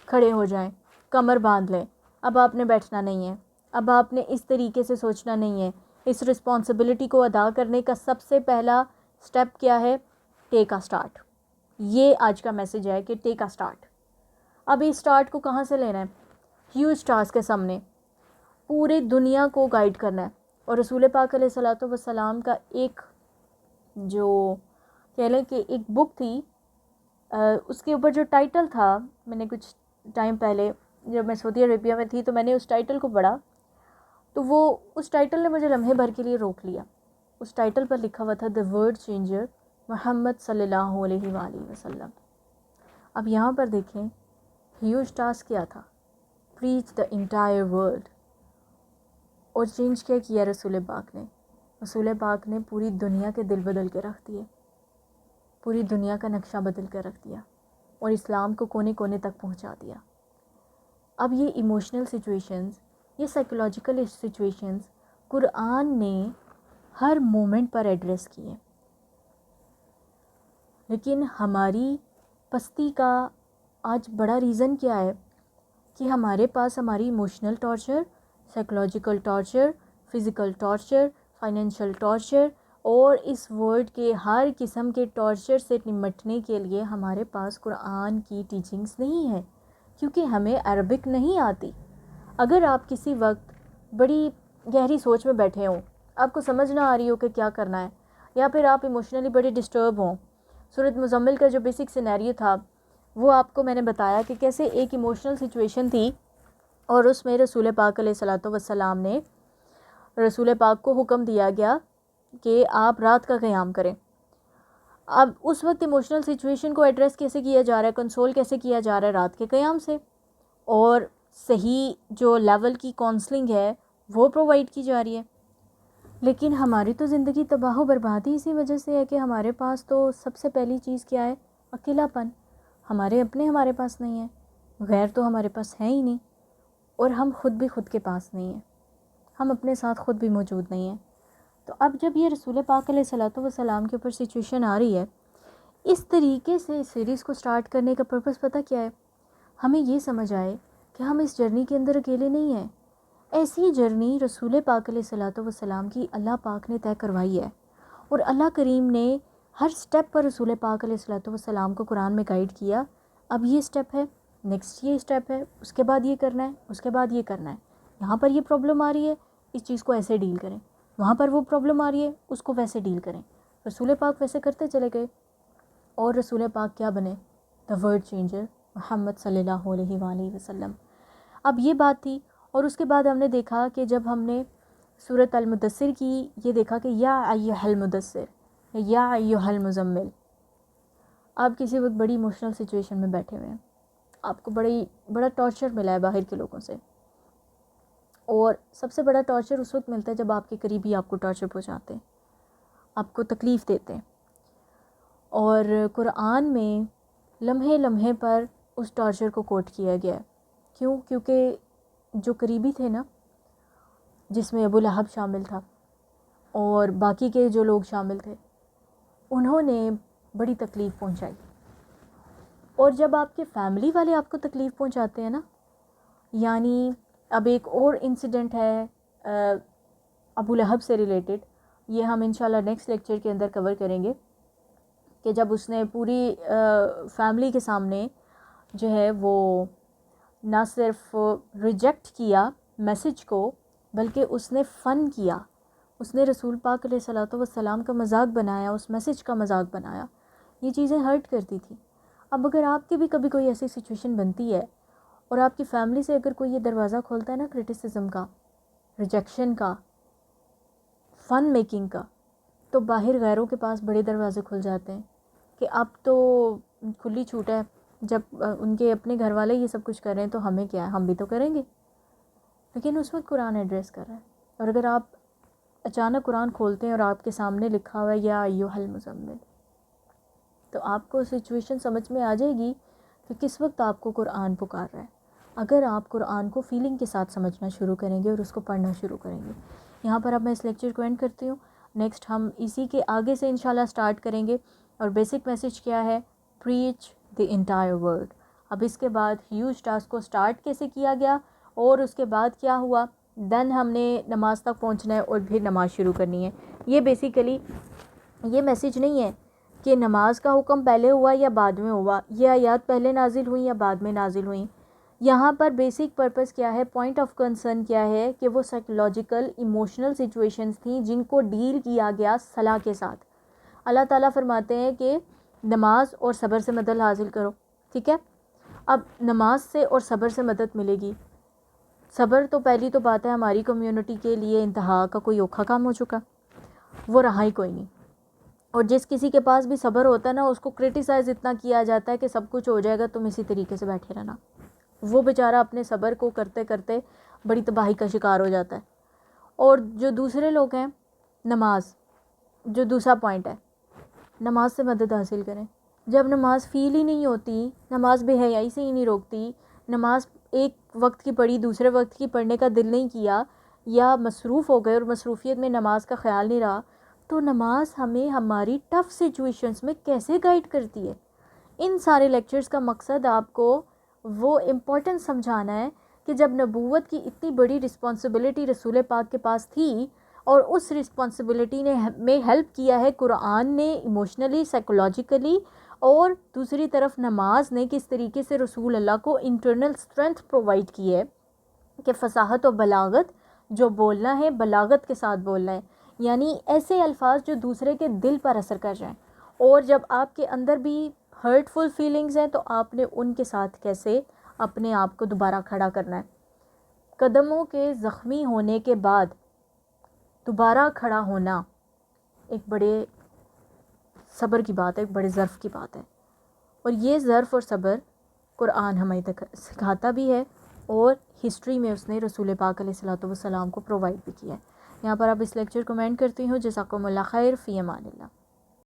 Speaker 1: کھڑے ہو جائیں، کمر باندھ لیں. اب آپ نے بیٹھنا نہیں ہے، اب آپ نے اس طریقے سے سوچنا نہیں ہے. اس رسپانسبلٹی کو ادا کرنے کا سب سے پہلا سٹیپ کیا ہے؟ ٹیک اے اسٹارٹ. یہ آج کا میسیج ہے کہ ٹیک اے اسٹارٹ. اب اس اسٹارٹ کو کہاں سے لینا ہے؟ ہیوج ٹاسک کے سامنے پورے دنیا کو گائیڈ کرنا ہے. اور رسول پاک علیہ الصلوۃ والسلام کا ایک جو کہہ لیں کہ ایک بک تھی، اس کے اوپر جو ٹائٹل تھا، میں نے کچھ ٹائم پہلے جب میں سعودی عربیہ میں تھی تو میں نے اس ٹائٹل کو پڑھا تو وہ اس ٹائٹل نے مجھے لمحے بھر کے لیے روک لیا. اس ٹائٹل پر لکھا ہوا تھا دی ورلڈ چینجر محمد صلی اللہ علیہ وآلہ وسلم. اب یہاں پر دیکھیں ہیوج ٹاسک کیا تھا؟ Preach the entire world. اور چینج کیا کیا رسول پاک نے؟ رسول پاک نے پوری دنیا کے دل بدل کے رکھ دیے، پوری دنیا کا نقشہ بدل کر رکھ دیا اور اسلام کو کونے کونے تک پہنچا دیا. اب یہ ایموشنل سچویشنز، یہ سائیکولوجیکل سچویشنز قرآن نے ہر مومنٹ پر ایڈریس کیے. لیکن ہماری پستی کا آج بڑا ریزن کیا ہے کہ ہمارے پاس ہماری emotional torture, psychological torture, physical torture, financial torture اور اس ورلڈ کے ہر قسم کے ٹارچر سے نمٹنے کے لیے ہمارے پاس قرآن کی ٹیچنگز نہیں ہیں، کیونکہ ہمیں عربک نہیں آتی. اگر آپ کسی وقت بڑی گہری سوچ میں بیٹھے ہوں، آپ کو سمجھ نہ آ رہی ہو کہ کیا کرنا ہے، یا پھر آپ ایموشنلی بڑے ڈسٹرب ہوں، سورۃ مزمل کا جو بیسک سینیریو تھا وہ آپ کو میں نے بتایا کہ کیسے ایک ایموشنل سچویشن تھی اور اس میں رسول پاک علیہ الصلوۃ والسلام نے رسول پاک کو حکم دیا گیا کہ آپ رات کا قیام کریں. اب اس وقت ایموشنل سچویشن کو ایڈریس کیسے کیا جا رہا ہے، کنسول کیسے کیا جا رہا ہے؟ رات کے قیام سے. اور صحیح جو لیول کی کونسلنگ ہے وہ پرووائڈ کی جا رہی ہے. لیکن ہماری تو زندگی تباہ و بربادی اسی وجہ سے ہے کہ ہمارے پاس تو سب سے پہلی چیز کیا ہے؟ اکیلا پن. ہمارے پاس نہیں ہے، غیر تو ہمارے پاس ہے ہی نہیں، اور ہم خود بھی خود کے پاس نہیں ہیں، ہم اپنے ساتھ خود بھی موجود نہیں ہیں. تو اب جب یہ رسول پاک علیہ الصلوۃ والسلام کے اوپر سچویشن آ رہی ہے، اس طریقے سے اس سیریز کو سٹارٹ کرنے کا پرپس پتہ کیا ہے؟ ہمیں یہ سمجھ آئے کہ ہم اس جرنی کے اندر اکیلے نہیں ہیں. ایسی جرنی رسول پاک علیہ الصلوۃ والسلام کی اللہ پاک نے طے کروائی ہے، اور اللہ کریم نے ہر سٹیپ پر رسول پاک علیہ الصلوۃ والسلام کو قرآن میں گائیڈ کیا. اب یہ اسٹیپ ہے، نیکسٹ یہ اسٹیپ ہے، اس کے بعد یہ کرنا ہے، اس کے بعد یہ کرنا ہے، یہاں پر یہ پرابلم آ رہی ہے، اس چیز کو ایسے ڈیل کریں، وہاں پر وہ پرابلم آ رہی ہے، اس کو ویسے ڈیل کریں۔ رسول پاک ویسے کرتے چلے گئے، اور رسول پاک کیا بنے؟ دا ورلڈ چینجر، محمد صلی اللہ علیہ وآلہ وسلم۔ اب یہ بات تھی، اور اس کے بعد ہم نے دیکھا کہ جب ہم نے سورۃ المدثر کی، یہ دیکھا کہ یا ایھا المدثر، یا ایھا المزمل، آپ کسی وقت بڑی ایموشنل سچویشن میں بیٹھے ہوئے ہیں، آپ کو بڑا ٹارچر ملا ہے باہر کے لوگوں سے، اور سب سے بڑا ٹارچر اس وقت ملتا ہے جب آپ کے قریبی آپ کو ٹارچر پہنچاتے ہیں، آپ کو تکلیف دیتے ہیں۔ اور قرآن میں لمحے لمحے پر اس ٹارچر کو کوٹ کیا گیا ہے۔ کیوں؟ کیونکہ جو قریبی تھے نا، جس میں ابو لہب شامل تھا اور باقی کے جو لوگ شامل تھے، انہوں نے بڑی تکلیف پہنچائی۔ اور جب آپ کے فیملی والے آپ کو تکلیف پہنچاتے ہیں نا، یعنی اب ایک اور انسیڈنٹ ہے ابو لہب سے ریلیٹڈ، یہ ہم انشاءاللہ نیکسٹ لیکچر کے اندر کور کریں گے، کہ جب اس نے پوری فیملی کے سامنے جو ہے وہ نہ صرف ریجیکٹ کیا میسج کو، بلکہ اس نے فن کیا، اس نے رسول پاک علیہ الصلوۃ والسلام کا مذاق بنایا، اس میسج کا مذاق بنایا، یہ چیزیں ہرٹ کرتی تھی۔ اب اگر آپ کی بھی کبھی کوئی ایسی سچویشن بنتی ہے، اور آپ کی فیملی سے اگر کوئی یہ دروازہ کھولتا ہے نا کرٹیسزم کا، ریجیکشن کا، فن میکنگ کا، تو باہر غیروں کے پاس بڑے دروازے کھل جاتے ہیں کہ اب تو کھلی چھوٹ ہے، جب ان کے اپنے گھر والے یہ سب کچھ کر رہے ہیں تو ہمیں کیا ہے، ہم بھی تو کریں گے۔ لیکن اس وقت قرآن ایڈریس کر رہا ہے، اور اگر آپ اچانک قرآن کھولتے ہیں اور آپ کے سامنے لکھا ہوا ہے یا ایھا المزمل، تو آپ کو سچویشن سمجھ میں آ جائے گی کہ کس وقت آپ کو قرآن پکار رہا ہے، اگر آپ قرآن کو فیلنگ کے ساتھ سمجھنا شروع کریں گے اور اس کو پڑھنا شروع کریں گے۔ یہاں پر اب میں اس لیکچر کو اینڈ کرتی ہوں، نیکسٹ ہم اسی کے آگے سے انشاءاللہ سٹارٹ کریں گے۔ اور بیسک میسج کیا ہے؟ Preach the entire world. اب اس کے بعد ہیوج ٹاسک کو سٹارٹ کیسے کیا گیا، اور اس کے بعد کیا ہوا، دین ہم نے نماز تک پہنچنا ہے اور پھر نماز شروع کرنی ہے۔ یہ بیسیکلی یہ میسج نہیں ہے کہ نماز کا حکم پہلے ہوا یا بعد میں ہوا، یہ آیات پہلے نازل ہوئیں یا بعد میں نازل ہوئیں۔ یہاں پر بیسک پرپس کیا ہے، پوائنٹ آف کنسرن کیا ہے، کہ وہ سائیکولوجیکل ایموشنل سچویشنز تھیں جن کو ڈیل کیا گیا صلاح کے ساتھ۔ اللہ تعالیٰ فرماتے ہیں کہ نماز اور صبر سے مدد حاصل کرو، ٹھیک ہے؟ اب نماز سے اور صبر سے مدد ملے گی۔ صبر تو پہلی تو بات ہے ہماری کمیونٹی کے لیے انتہا کا کوئی اوکھا کام ہو چکا، وہ رہا ہی کوئی نہیں۔ اور جس کسی کے پاس بھی صبر ہوتا ہے نا، اس کو کرٹیسائز اتنا کیا جاتا ہے کہ سب کچھ ہو جائے گا، تم اسی طریقے سے بیٹھے رہنا۔ وہ بیچارہ اپنے صبر کو کرتے کرتے بڑی تباہی کا شکار ہو جاتا ہے۔ اور جو دوسرے لوگ ہیں، نماز جو دوسرا پوائنٹ ہے، نماز سے مدد حاصل کریں۔ جب نماز فیل ہی نہیں ہوتی، نماز بے حیائی سے ہی نہیں روکتی، نماز ایک وقت کی پڑھی دوسرے وقت کی پڑھنے کا دل نہیں کیا، یا مصروف ہو گئے اور مصروفیت میں نماز کا خیال نہیں رہا، تو نماز ہمیں ہماری ٹف سچویشنز میں کیسے گائیڈ کرتی ہے؟ ان سارے لیکچرز کا مقصد آپ کو وہ امپورٹنس سمجھانا ہے کہ جب نبوت کی اتنی بڑی رسپانسبلٹی رسول پاک کے پاس تھی، اور اس رسپانسبلٹی نے میں ہیلپ کیا ہے قرآن نے ایموشنلی، سائیکولوجیکلی، اور دوسری طرف نماز نے کس طریقے سے رسول اللہ کو انٹرنل اسٹرینتھ پرووائڈ کی ہے کہ فصاحت و بلاغت، جو بولنا ہے بلاغت کے ساتھ بولنا ہے، یعنی ایسے الفاظ جو دوسرے کے دل پر اثر کر جائیں۔ اور جب آپ کے اندر بھی ہرٹفل فیلنگز ہیں تو آپ نے ان کے ساتھ کیسے اپنے آپ کو دوبارہ کھڑا کرنا ہے۔ قدموں کے زخمی ہونے کے بعد دوبارہ کھڑا ہونا ایک بڑے صبر کی بات ہے، ایک بڑے ظرف کی بات ہے، اور یہ ظرف اور صبر قرآن ہمیں سکھاتا بھی ہے، اور ہسٹری میں اس نے رسول پاک علیہ الصلوۃ والسلام کو پرووائڈ بھی کیا ہے۔ یہاں پر اب اس لیکچر کو میں اینڈ کرتی ہوں۔ جزاکم اللہ خیر، فی امان اللہ۔